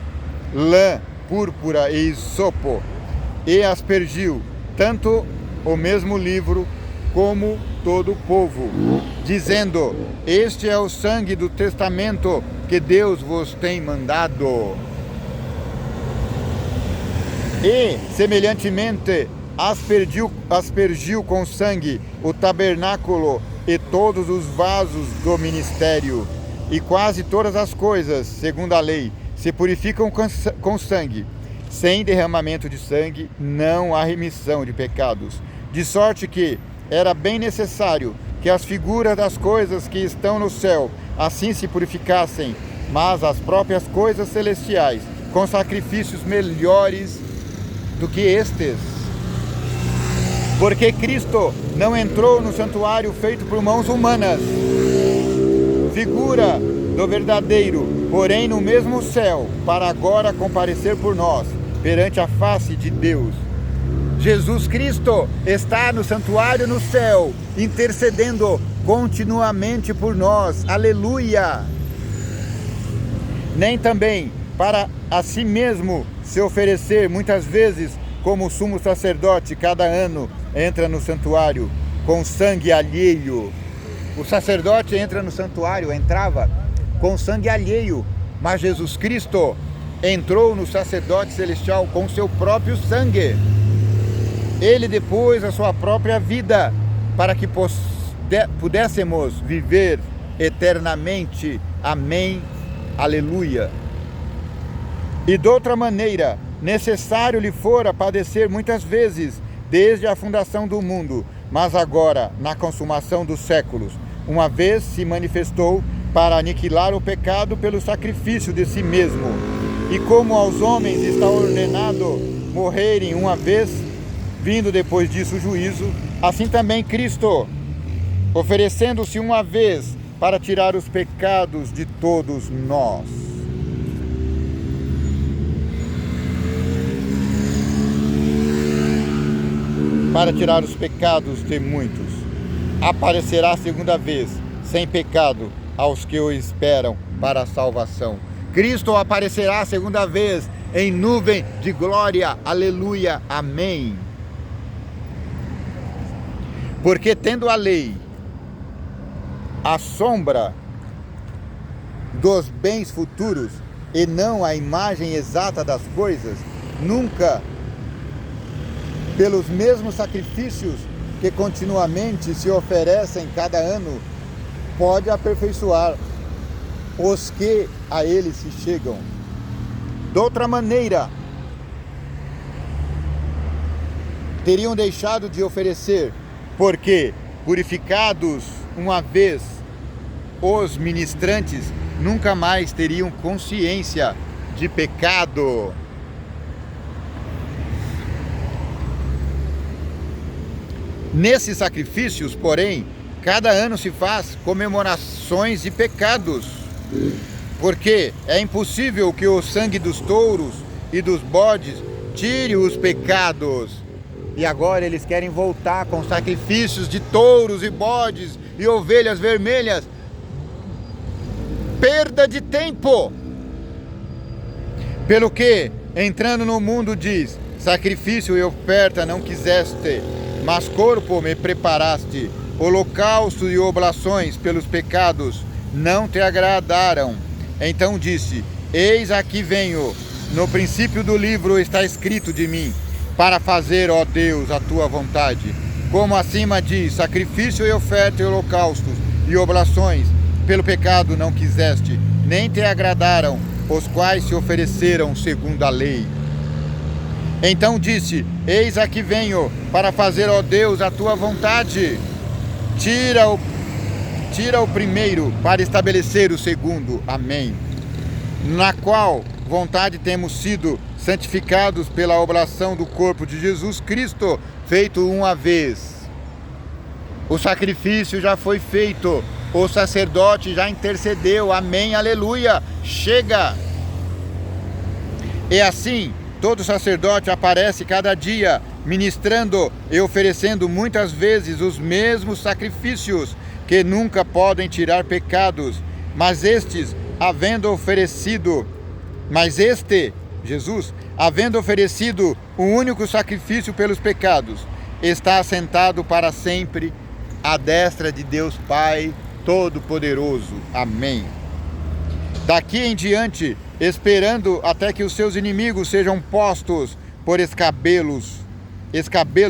lã, púrpura e isopo, e aspergiu tanto o mesmo livro como todo o povo, dizendo: este é o sangue do testamento que Deus vos tem mandado. E, semelhantemente, aspergiu com sangue o tabernáculo e todos os vasos do ministério. E quase todas as coisas, segundo a lei, se purificam com sangue. Sem derramamento de sangue não há remissão de pecados. De sorte que era bem necessário que as figuras das coisas que estão no céu assim se purificassem, mas as próprias coisas celestiais com sacrifícios melhores do que estes. Porque Cristo não entrou no santuário feito por mãos humanas, figura do verdadeiro, porém no mesmo céu, para agora comparecer por nós perante a face de Deus. Jesus Cristo está no santuário no céu, intercedendo continuamente por nós. Aleluia! Nem também para a si mesmo se oferecer muitas vezes, como o sumo sacerdote cada ano entra no santuário com sangue alheio. O sacerdote entrava com sangue alheio, mas Jesus Cristo entrou no sacerdote celestial com seu próprio sangue. Ele depôs a sua própria vida para que pudéssemos viver eternamente. Amém. Aleluia. E de outra maneira, necessário lhe fora padecer muitas vezes, desde a fundação do mundo, mas agora, na consumação dos séculos, uma vez se manifestou para aniquilar o pecado pelo sacrifício de si mesmo. E como aos homens está ordenado morrerem uma vez, vindo depois disso o juízo, assim também Cristo, oferecendo-se uma vez para tirar os pecados de todos nós. Para tirar os pecados de muitos, aparecerá a segunda vez, sem pecado, aos que o esperam para a salvação. Cristo aparecerá a segunda vez em nuvem de glória. Aleluia. Amém. Porque tendo a lei a sombra dos bens futuros e não a imagem exata das coisas, nunca, pelos mesmos sacrifícios que continuamente se oferecem cada ano, pode aperfeiçoar os que a ele se chegam. De outra maneira, teriam deixado de oferecer, porque, purificados uma vez, os ministrantes nunca mais teriam consciência de pecado. Nesses sacrifícios, porém, cada ano se faz comemorações de pecados, porque é impossível que o sangue dos touros e dos bodes tire os pecados. E agora eles querem voltar com sacrifícios de touros e bodes e ovelhas vermelhas. Perda de tempo. Pelo que, entrando no mundo, diz: sacrifício e oferta não quiseste, mas corpo me preparaste. Holocausto e oblações pelos pecados não te agradaram. Então disse: eis aqui venho. No princípio do livro está escrito de mim, para fazer, ó Deus, a tua vontade. Como acima diz: sacrifício e oferta e holocaustos e oblações pelo pecado não quiseste, nem te agradaram, os quais se ofereceram segundo a lei. Então disse: eis aqui venho, para fazer, ó Deus, a tua vontade. Tira o primeiro, para estabelecer o segundo. Amém. Na qual vontade temos sido santificados pela oblação do corpo de Jesus Cristo, feito uma vez. O sacrifício já foi feito, o sacerdote já intercedeu. Amém, aleluia. Chega! E assim, todo sacerdote aparece cada dia, ministrando e oferecendo muitas vezes os mesmos sacrifícios, que nunca podem tirar pecados. Mas este, Jesus, havendo oferecido o único sacrifício pelos pecados, está assentado para sempre à destra de Deus Pai Todo-Poderoso. Amém. Daqui em diante, esperando até que os seus inimigos sejam postos por escabelo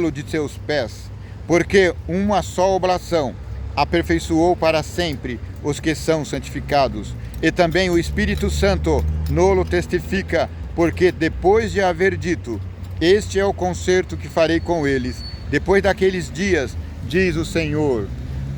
de seus pés, porque uma só oblação aperfeiçoou para sempre os que são santificados. E também o Espírito Santo nolo testifica, porque depois de haver dito: este é o concerto que farei com eles, depois daqueles dias, diz o Senhor,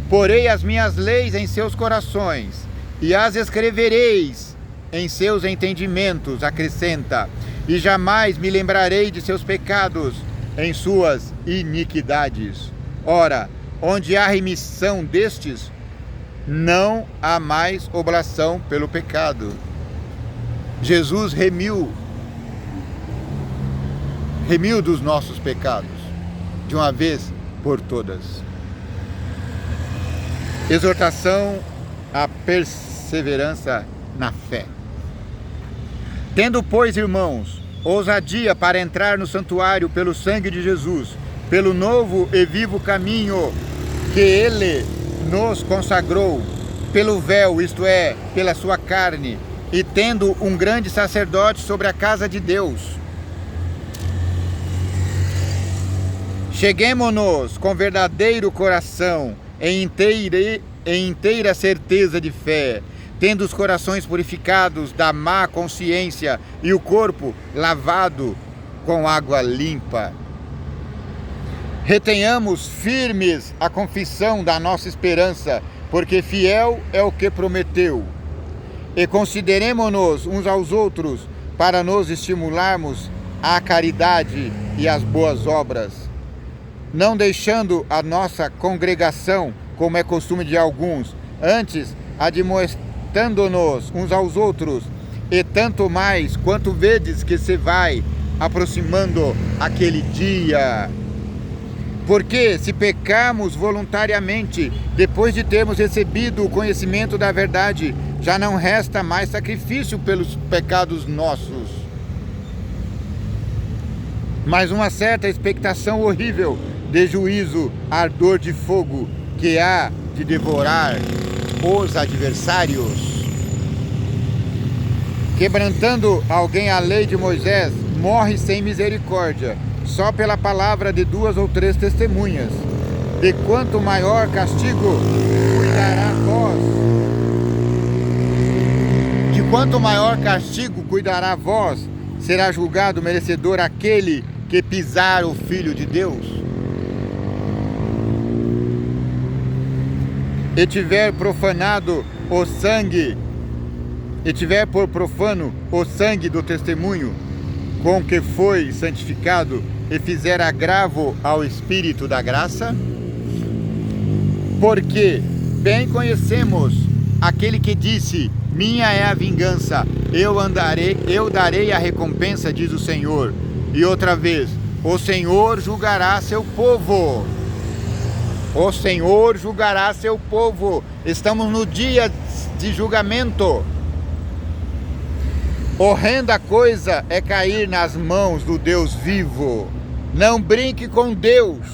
porei as minhas leis em seus corações, e as escrevereis em seus entendimentos, acrescenta, e jamais me lembrarei de seus pecados, em suas iniquidades. Ora, onde há remissão destes, não há mais oblação pelo pecado. Jesus remiu dos nossos pecados, de uma vez por todas. Exortação à perseverança na fé. Tendo, pois, irmãos, ousadia para entrar no santuário pelo sangue de Jesus, pelo novo e vivo caminho que Ele nos consagrou, pelo véu, isto é, pela sua carne, e tendo um grande sacerdote sobre a casa de Deus. Cheguemo-nos com verdadeiro coração, em inteira certeza de fé, tendo os corações purificados da má consciência e o corpo lavado com água limpa. Retenhamos firmes a confissão da nossa esperança, porque fiel é o que prometeu. E consideremo-nos uns aos outros para nos estimularmos à caridade e às boas obras, não deixando a nossa congregação, como é costume de alguns, antes admoestando-nos uns aos outros, e tanto mais quanto vedes que se vai aproximando aquele dia. Porque se pecarmos voluntariamente, depois de termos recebido o conhecimento da verdade, já não resta mais sacrifício pelos pecados nossos, mas uma certa expectação horrível de juízo, ardor de fogo, que há de devorar os adversários. Quebrantando alguém a lei de Moisés, morre sem misericórdia, só pela palavra de 2 ou 3 testemunhas. De quanto maior castigo cuidará vós? De quanto maior castigo cuidará vós, será julgado merecedor aquele que pisar o Filho de Deus. E tiver profanado o sangue, e tiver por profano o sangue do testemunho, com que foi santificado, e fizer agravo ao Espírito da graça, porque bem conhecemos aquele que disse: minha é a vingança, eu darei a recompensa, diz o Senhor. E outra vez, o Senhor julgará seu povo. O Senhor julgará seu povo. Estamos no dia de julgamento. Horrenda coisa é cair nas mãos do Deus vivo. Não brinque com Deus.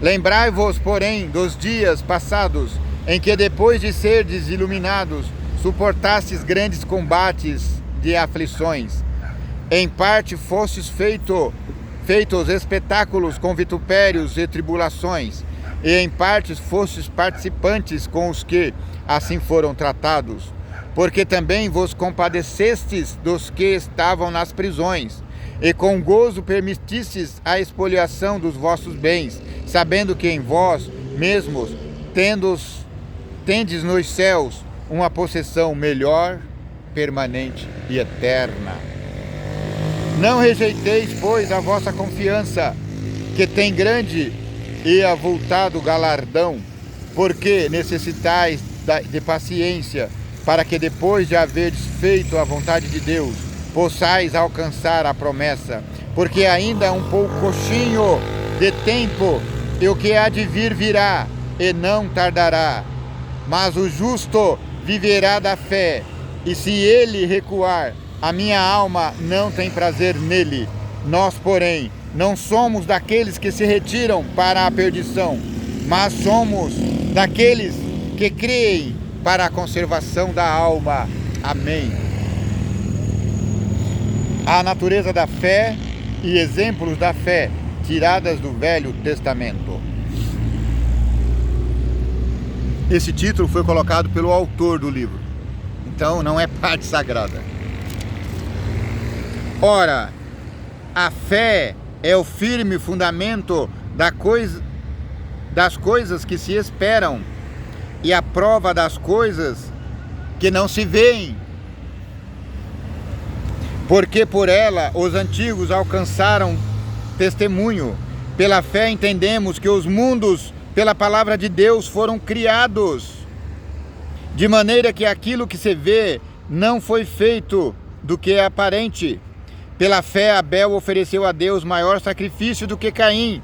Lembrai-vos, porém, dos dias passados, em que depois de serdes iluminados, suportastes grandes combates de aflições. Em parte fostes feitos espetáculos com vitupérios e tribulações, e em parte fostes participantes com os que assim foram tratados. Porque também vos compadecestes dos que estavam nas prisões, e com gozo permitistes a expoliação dos vossos bens, sabendo que em vós mesmos tendes nos céus uma possessão melhor, permanente e eterna. Não rejeiteis, pois, a vossa confiança, que tem grande e avultado galardão, porque necessitais de paciência, para que depois de haverdes feito a vontade de Deus, possais alcançar a promessa. Porque ainda é um pouquinho de tempo, e o que há de vir virá, e não tardará. Mas o justo viverá da fé, e se ele recuar, a minha alma não tem prazer nele. Nós, porém, não somos daqueles que se retiram para a perdição, mas somos daqueles que creem para a conservação da alma. Amém. A natureza da fé e exemplos da fé tiradas do Velho Testamento. Esse título foi colocado pelo autor do livro, então não é parte sagrada. Ora, a fé é o firme fundamento das coisas que se esperam e a prova das coisas que não se veem. Porque por ela os antigos alcançaram testemunho. Pela fé entendemos que os mundos, pela palavra de Deus, foram criados, de maneira que aquilo que se vê não foi feito do que é aparente. Pela fé Abel ofereceu a Deus maior sacrifício do que Caim,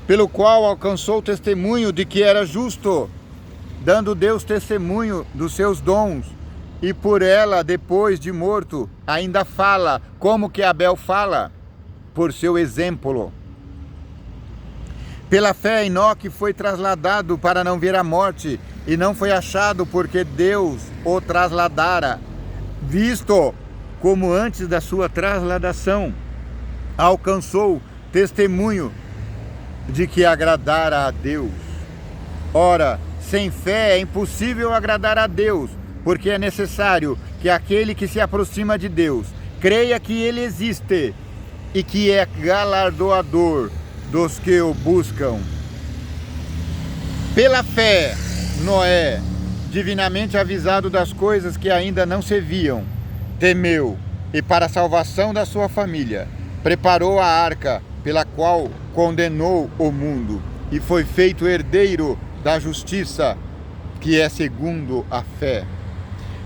pelo qual alcançou o testemunho de que era justo, dando Deus testemunho dos seus dons, e por ela, depois de morto, ainda fala. Como que Abel fala? Por seu exemplo. Pela fé Enoque foi trasladado para não ver a morte, e não foi achado porque Deus o trasladara. visto como antes da sua trasladação alcançou testemunho de que agradara a Deus. Ora, sem fé é impossível agradar a Deus, porque é necessário que aquele que se aproxima de Deus creia que Ele existe e que é galardoador dos que o buscam. Pela fé, Noé, divinamente avisado das coisas que ainda não se viam, temeu e, para a salvação da sua família, preparou a arca pela qual condenou o mundo e foi feito herdeiro da justiça, que é segundo a fé.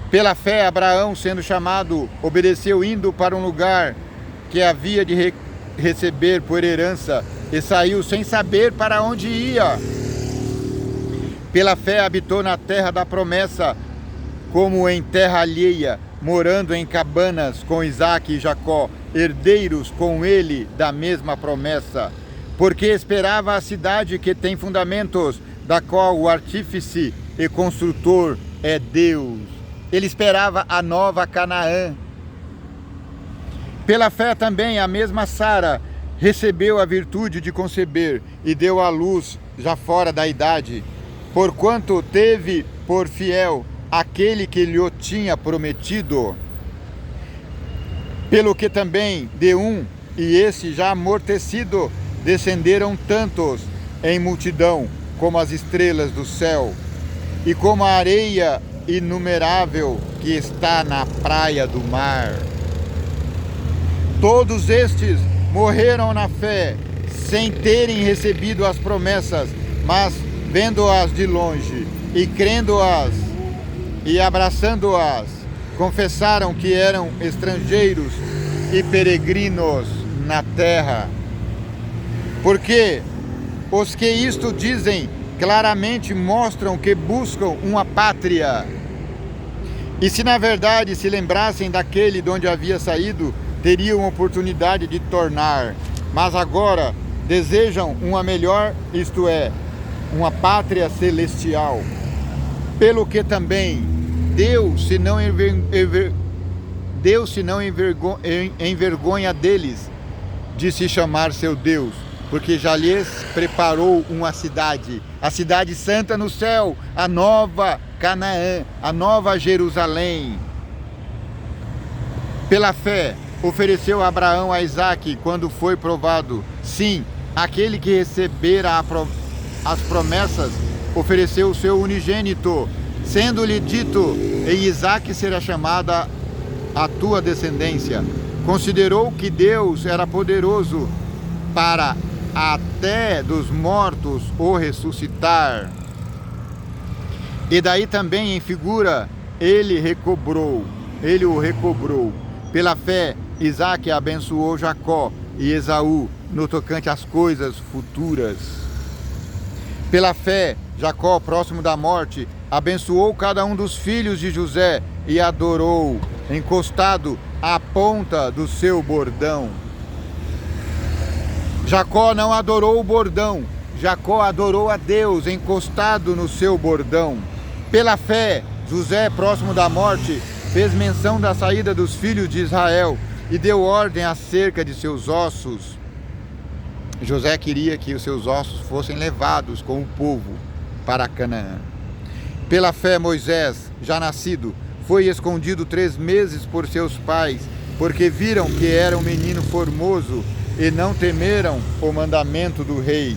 Pela fé, Abraão, sendo chamado, obedeceu, indo para um lugar que havia de receber por herança, e saiu sem saber para onde ia. Pela fé habitou na terra da promessa, como em terra alheia, morando em cabanas com Isaque e Jacó, herdeiros com ele da mesma promessa, porque esperava a cidade que tem fundamentos, da qual o artífice e construtor é Deus. Ele esperava a nova Canaã. Pela fé também a mesma Sara recebeu a virtude de conceber e deu à luz já fora da idade, porquanto teve por fiel aquele que lhe o tinha prometido. Pelo que também de um, e esse já amortecido, descenderam tantos em multidão como as estrelas do céu, e como a areia inumerável que está na praia do mar. Todos estes morreram na fé, sem terem recebido as promessas, mas vendo-as de longe, e crendo-as, e abraçando-as, confessaram que eram estrangeiros e peregrinos na terra. Porque os que isto dizem claramente mostram que buscam uma pátria. E se na verdade se lembrassem daquele de onde havia saído, teriam oportunidade de tornar. Mas agora desejam uma melhor, isto é, uma pátria celestial. Pelo que também Deus se não envergonha deles de se chamar seu Deus, porque já lhes preparou uma cidade, a cidade santa no céu, a nova Canaã, a nova Jerusalém. Pela fé, ofereceu Abraão a Isaque quando foi provado. Sim, aquele que recebera as promessas, ofereceu o seu unigênito, sendo-lhe dito, em Isaque será chamada a tua descendência. Considerou que Deus era poderoso para até dos mortos o ressuscitar. E daí também em figura, ele o recobrou. Pela fé, Isaque abençoou Jacó e Esaú no tocante às coisas futuras. Pela fé, Jacó, próximo da morte, abençoou cada um dos filhos de José e adorou, encostado à ponta do seu bordão. Jacó não adorou o bordão, Jacó adorou a Deus, encostado no seu bordão. Pela fé, José, próximo da morte, fez menção da saída dos filhos de Israel e deu ordem acerca de seus ossos. José queria que os seus ossos fossem levados com o povo para Canaã. Pela fé, Moisés, já nascido, foi escondido 3 meses por seus pais, porque viram que era um menino formoso e não temeram o mandamento do rei.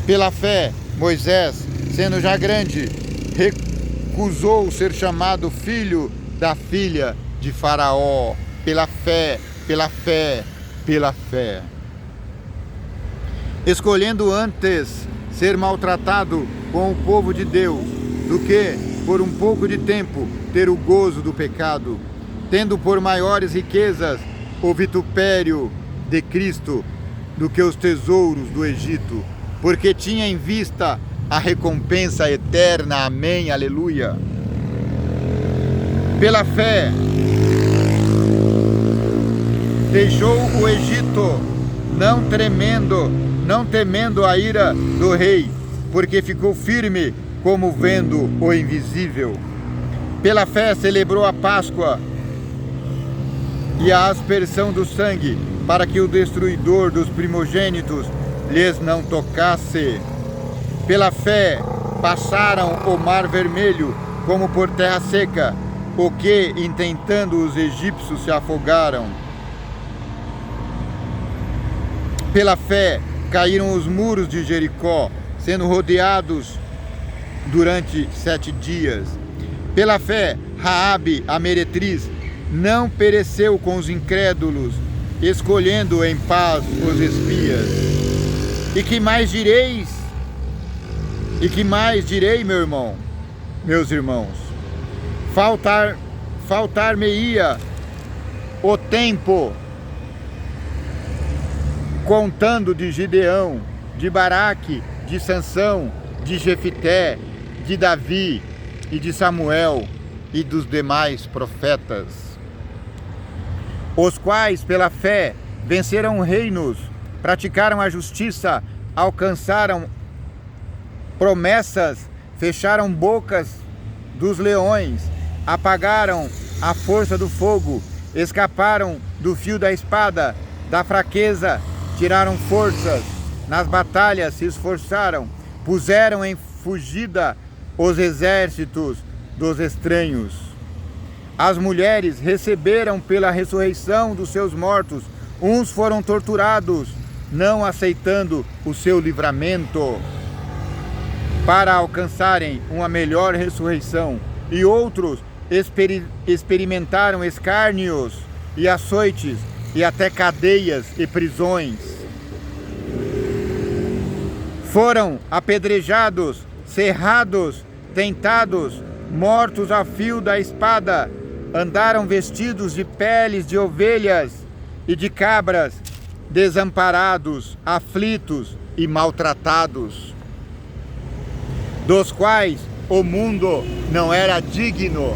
Pela fé, Moisés, sendo já grande, recusou ser chamado filho da filha de Faraó. Pela fé, pela fé, pela fé. Escolhendo antes ser maltratado com o povo de Deus, do que, por um pouco de tempo, ter o gozo do pecado, tendo por maiores riquezas o vitupério de Cristo do que os tesouros do Egito, porque tinha em vista a recompensa eterna. Amém, aleluia. Pela fé, deixou o Egito, não temendo a ira do rei, porque ficou firme como vendo o invisível. Pela fé celebrou a Páscoa, e a aspersão do sangue, para que o destruidor dos primogênitos lhes não tocasse. Pela fé passaram o mar vermelho como por terra seca, o que, intentando os egípcios, se afogaram. Pela fé caíram os muros de Jericó, sendo rodeados durante 7 dias. Pela fé, Raabe, a meretriz, não pereceu com os incrédulos, escolhendo em paz os espias. E que mais direis? E que mais direi, meus irmãos? Faltar-me-ia o tempo, contando de Gideão, de Baraque, de Sansão, de Jefité, de Davi e de Samuel e dos demais profetas, os quais pela fé venceram reinos, praticaram a justiça, alcançaram promessas, fecharam bocas dos leões, apagaram a força do fogo, escaparam do fio da espada, da fraqueza tiraram forças, nas batalhas se esforçaram, puseram em fugida os exércitos dos estranhos. As mulheres receberam pela ressurreição dos seus mortos, uns foram torturados, não aceitando o seu livramento, para alcançarem uma melhor ressurreição, e outros experimentaram escárnios e açoites, e até cadeias e prisões. Foram apedrejados, cerrados, tentados, mortos a fio da espada, andaram vestidos de peles de ovelhas e de cabras, desamparados, aflitos e maltratados, dos quais o mundo não era digno,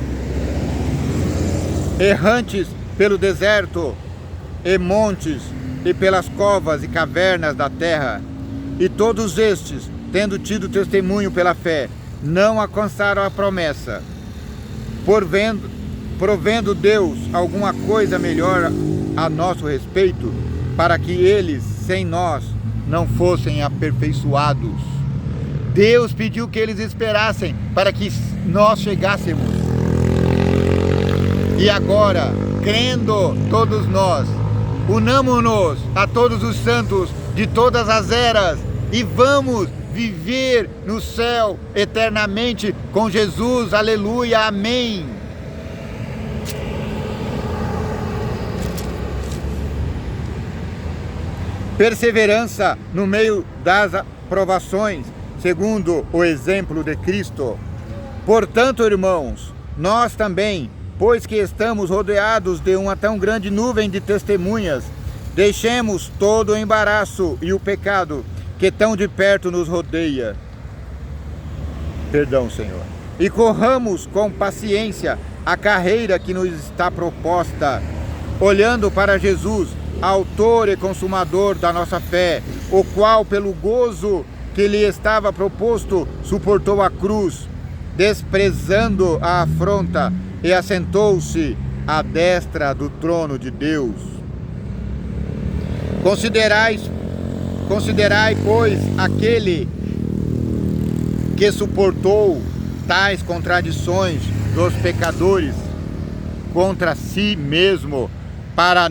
errantes pelo deserto e montes e pelas covas e cavernas da terra. E todos estes, tendo tido testemunho pela fé, não alcançaram a promessa, provendo Deus alguma coisa melhor a nosso respeito, para que eles, sem nós, não fossem aperfeiçoados. Deus pediu que eles esperassem para que nós chegássemos. E agora, crendo todos nós, unamo-nos a todos os santos de todas as eras e vamos viver no céu eternamente com Jesus. Aleluia, amém. Perseverança no meio das provações, segundo o exemplo de Cristo. Portanto, irmãos, nós também, pois que estamos rodeados de uma tão grande nuvem de testemunhas, deixemos todo o embaraço e o pecado que tão de perto nos rodeia. Perdão, Senhor. E corramos com paciência a carreira que nos está proposta, olhando para Jesus, autor e consumador da nossa fé, o qual, pelo gozo que lhe estava proposto, suportou a cruz, desprezando a afronta, e assentou-se à destra do trono de Deus. Considerai, pois, aquele que suportou tais contradições dos pecadores contra si mesmo, para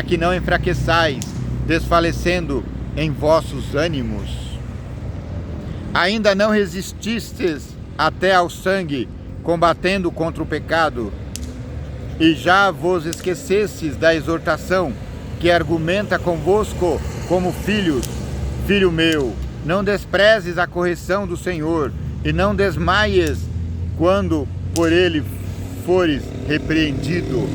que não enfraqueçais, desfalecendo em vossos ânimos. Ainda não resististes até ao sangue, combatendo contra o pecado, e já vos esquecestes da exortação que argumenta convosco como filhos. Filho meu, não desprezes a correção do Senhor, e não desmaies quando por ele fores repreendido.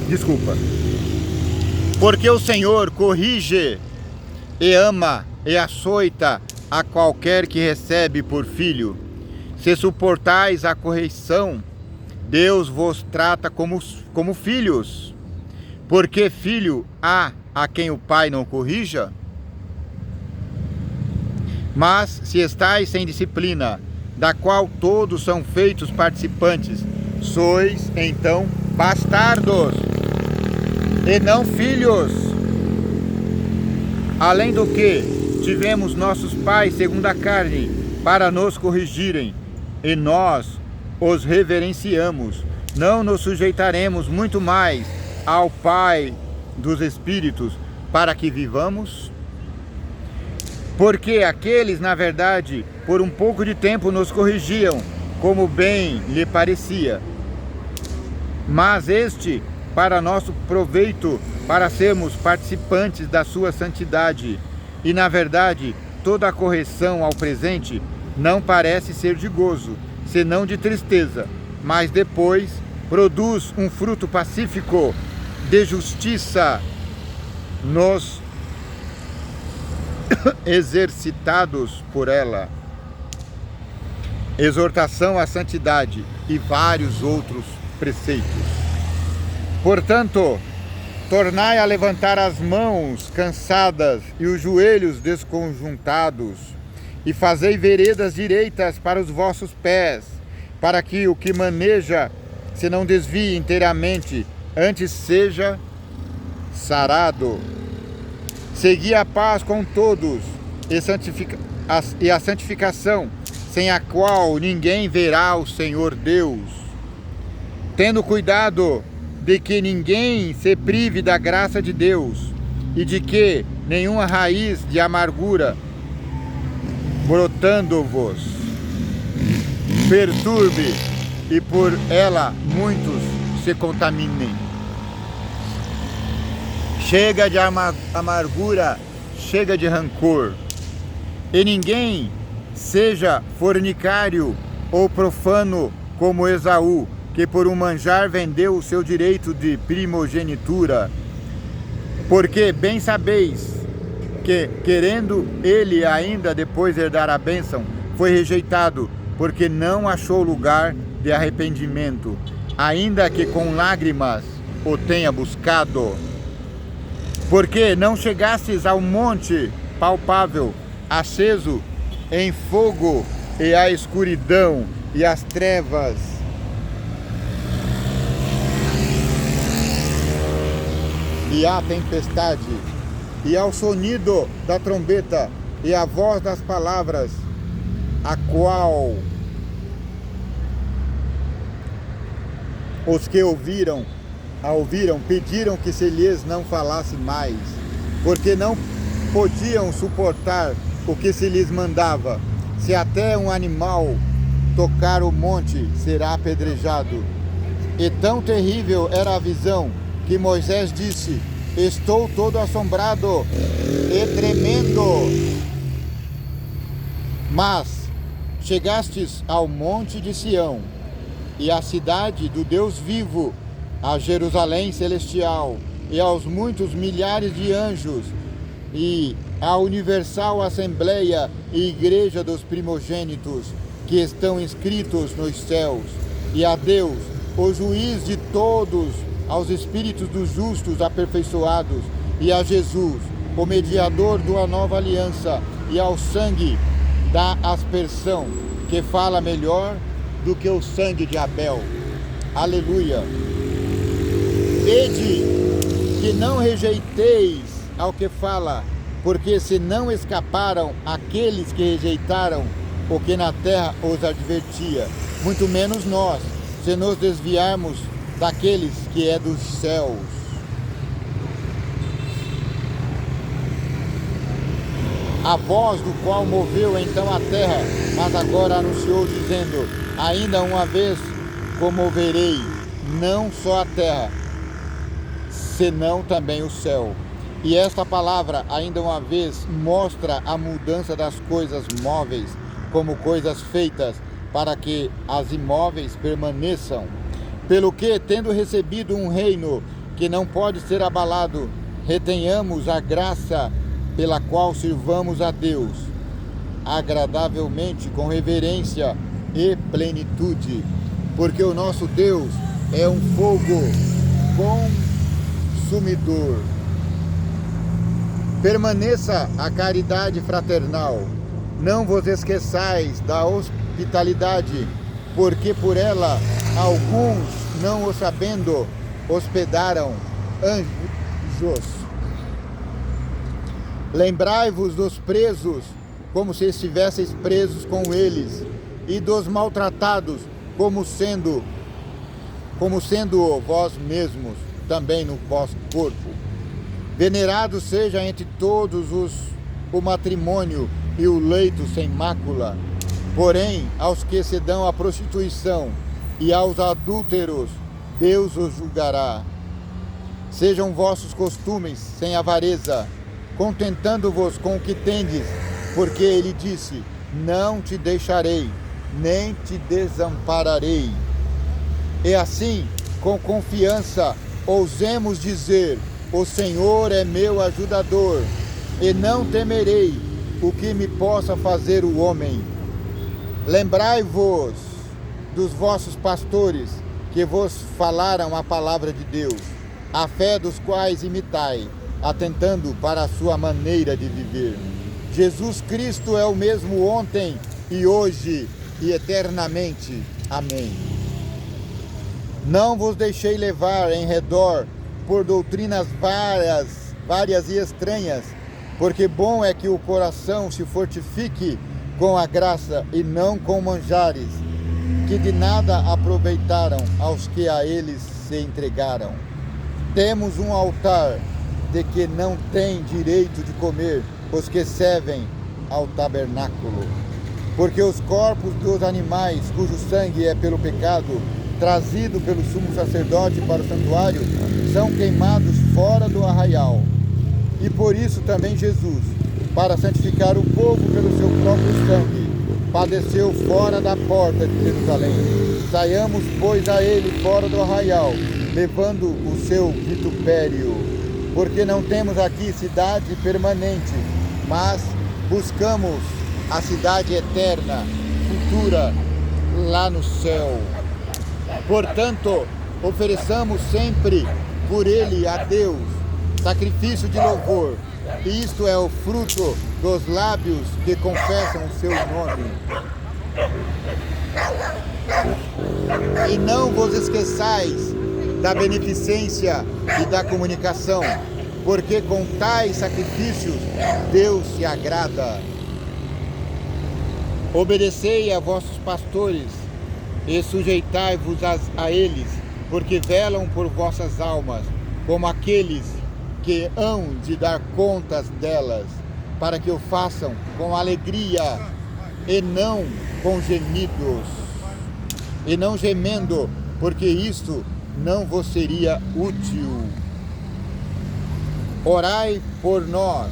Desculpa. Porque o Senhor corrige e ama e açoita a qualquer que recebe por filho. Se suportais a correção, Deus vos trata como filhos. Porque filho há a quem o pai não corrija? Mas se estáis sem disciplina, da qual todos são feitos participantes, sois então bastardos, e não filhos. Além do que, tivemos nossos pais segundo a carne, para nos corrigirem, e nós os reverenciamos. Não nos sujeitaremos muito mais ao Pai dos Espíritos, para que vivamos? Porque aqueles, na verdade, por um pouco de tempo nos corrigiam, como bem lhe parecia. Mas este, para nosso proveito, para sermos participantes da sua santidade. E, na verdade, toda a correção ao presente não parece ser de gozo, senão de tristeza, mas depois produz um fruto pacífico de justiça nos exercitados por ela. Exortação à santidade e vários outros preceitos. Portanto, tornai a levantar as mãos cansadas e os joelhos desconjuntados, e fazei veredas direitas para os vossos pés, para que o que maneja se não desvie inteiramente, antes seja sarado. Segui a paz com todos e a santificação, sem a qual ninguém verá o Senhor Deus, tendo cuidado de que ninguém se prive da graça de Deus, e de que nenhuma raiz de amargura brotando-vos perturbe, e por ela muitos se contaminem. Chega de amargura, chega de rancor, e ninguém seja fornicário ou profano como Esaú, que por um manjar vendeu o seu direito de primogenitura. Porque bem sabeis que, querendo ele ainda depois herdar a bênção, foi rejeitado, porque não achou lugar de arrependimento, ainda que com lágrimas o tenha buscado. Porque não chegastes ao monte palpável, aceso em fogo, e a escuridão e as trevas e a tempestade, e ao sonido da trombeta e a voz das palavras, a qual os que ouviram pediram que se lhes não falasse mais, porque não podiam suportar o que se lhes mandava. Se até um animal tocar o monte, será apedrejado. E tão terrível era a visão, que Moisés disse: estou todo assombrado e tremendo. Mas chegastes ao monte de Sião, e à cidade do Deus vivo, a Jerusalém celestial, e aos muitos milhares de anjos, e à universal assembleia e igreja dos primogênitos, que estão inscritos nos céus, e a Deus, o juiz de todos, aos espíritos dos justos aperfeiçoados, e a Jesus, o mediador da nova aliança, e ao sangue da aspersão, que fala melhor do que o sangue de Abel. Aleluia! Vede que não rejeiteis ao que fala, porque se não escaparam aqueles que rejeitaram o que na terra os advertia, muito menos nós, se nos desviarmos daqueles que é dos céus. A voz do qual moveu então a terra, mas agora anunciou dizendo: ainda uma vez comoverei não só a terra, senão também o céu. E esta palavra, ainda uma vez, mostra a mudança das coisas móveis como coisas feitas, para que as imóveis permaneçam. Pelo que, tendo recebido um reino que não pode ser abalado, retenhamos a graça pela qual sirvamos a Deus agradavelmente, com reverência e plenitude, porque o nosso Deus é um fogo consumidor. Permaneça a caridade fraternal, não vos esqueçais da hospitalidade, porque por ela alguns, não o sabendo, hospedaram anjos. Lembrai-vos dos presos, como se estivesseis presos com eles, e dos maltratados, como sendo vós mesmos também no vosso corpo. Venerado seja entre todos o matrimônio e o leito sem mácula. Porém, aos que se dão à prostituição e aos adúlteros, Deus os julgará. Sejam vossos costumes sem avareza, contentando-vos com o que tendes, porque ele disse: não te deixarei, nem te desampararei. E assim, com confiança, ousemos dizer: o Senhor é meu ajudador, e não temerei o que me possa fazer o homem. Lembrai-vos dos vossos pastores, que vos falaram a palavra de Deus, a fé dos quais imitai, atentando para a sua maneira de viver. Jesus Cristo é o mesmo ontem e hoje e eternamente. Amém. Não vos deixei levar em redor por doutrinas várias e estranhas, porque bom é que o coração se fortifique com a graça e não com manjares, que de nada aproveitaram aos que a eles se entregaram. Temos um altar de que não tem direito de comer os que servem ao tabernáculo, porque os corpos dos animais cujo sangue é pelo pecado trazido pelo sumo sacerdote para o santuário são queimados fora do arraial. E por isso também Jesus, para santificar o povo pelo seu próprio sangue, padeceu fora da porta de Jerusalém. Saiamos, pois, a ele fora do arraial, levando o seu vitupério, porque não temos aqui cidade permanente, mas buscamos a cidade eterna, futura, lá no céu. Portanto, ofereçamos sempre por ele a Deus sacrifício de louvor, e isto é o fruto dos lábios que confessam o seu nome. E não vos esqueçais da beneficência e da comunicação, porque com tais sacrifícios Deus se agrada. Obedecei a vossos pastores e sujeitai-vos a eles, porque velam por vossas almas, como aqueles que hão de dar contas delas, para que o façam com alegria e não com gemidos, e não gemendo, porque isto não vos seria útil. Orai por nós,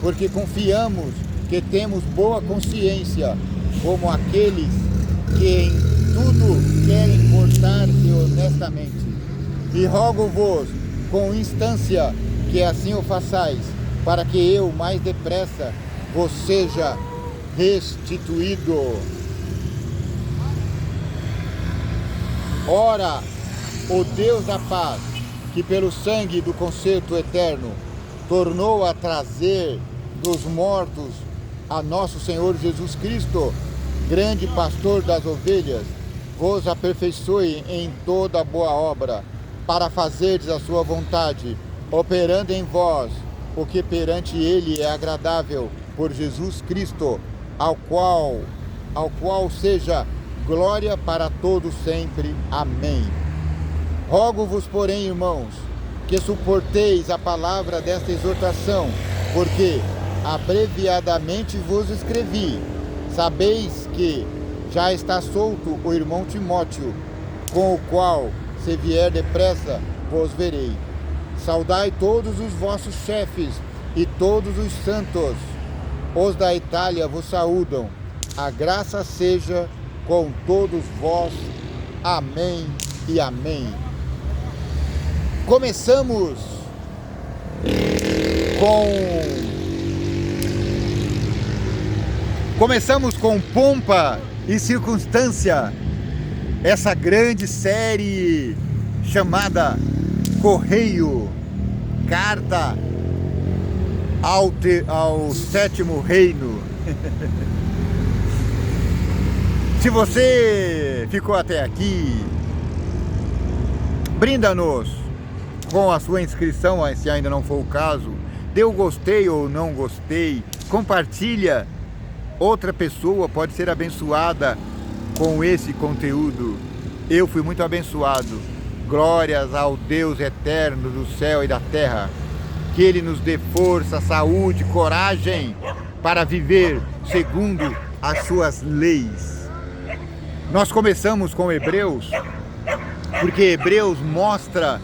porque confiamos que temos boa consciência, como aqueles que em tudo querem portar-se honestamente. E rogo-vos com instância que assim o façais, para que eu mais depressa vos seja restituído. Ora, o Deus da paz, que pelo sangue do concerto eterno tornou a trazer dos mortos a nosso Senhor Jesus Cristo, grande pastor das ovelhas, vos aperfeiçoe em toda boa obra, para fazerdes a sua vontade, operando em vós o que perante ele é agradável, por Jesus Cristo, ao qual seja glória para todos sempre. Amém. Rogo-vos, porém, irmãos, que suporteis a palavra desta exortação, porque abreviadamente vos escrevi. Sabeis que já está solto o irmão Timóteo, com o qual, se vier depressa, vos verei. Saudai todos os vossos chefes e todos os santos. Os da Itália vos saúdam. A graça seja com todos vós. Amém e amém. Começamos com pompa e circunstância essa grande série chamada Correio, Carta ao Sétimo Reino. Se você ficou até aqui, brinda-nos com a sua inscrição, se ainda não for o caso. Dê o gostei ou não gostei. Compartilha. Outra pessoa pode ser abençoada com esse conteúdo. Eu fui muito abençoado. Glórias ao Deus eterno do céu e da terra. Que Ele nos dê força, saúde, coragem para viver segundo as suas leis. Nós começamos com Hebreus, porque Hebreus mostra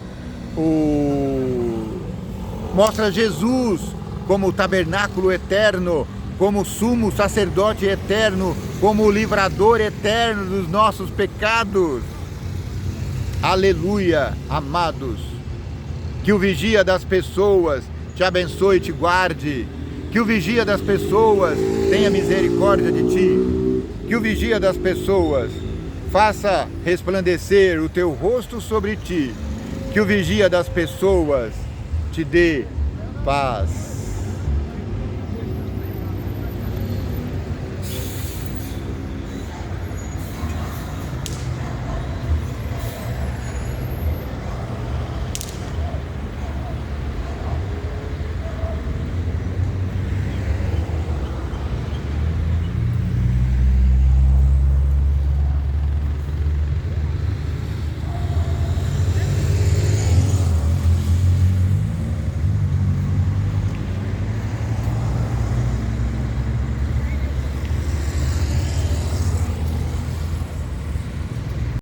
Jesus como o tabernáculo eterno, como sumo sacerdote eterno, como o livrador eterno dos nossos pecados. Aleluia, amados. Que o vigia das pessoas te abençoe e te guarde. Que o vigia das pessoas tenha misericórdia de ti. Que o vigia das pessoas faça resplandecer o teu rosto sobre ti. Que o vigia das pessoas te dê paz.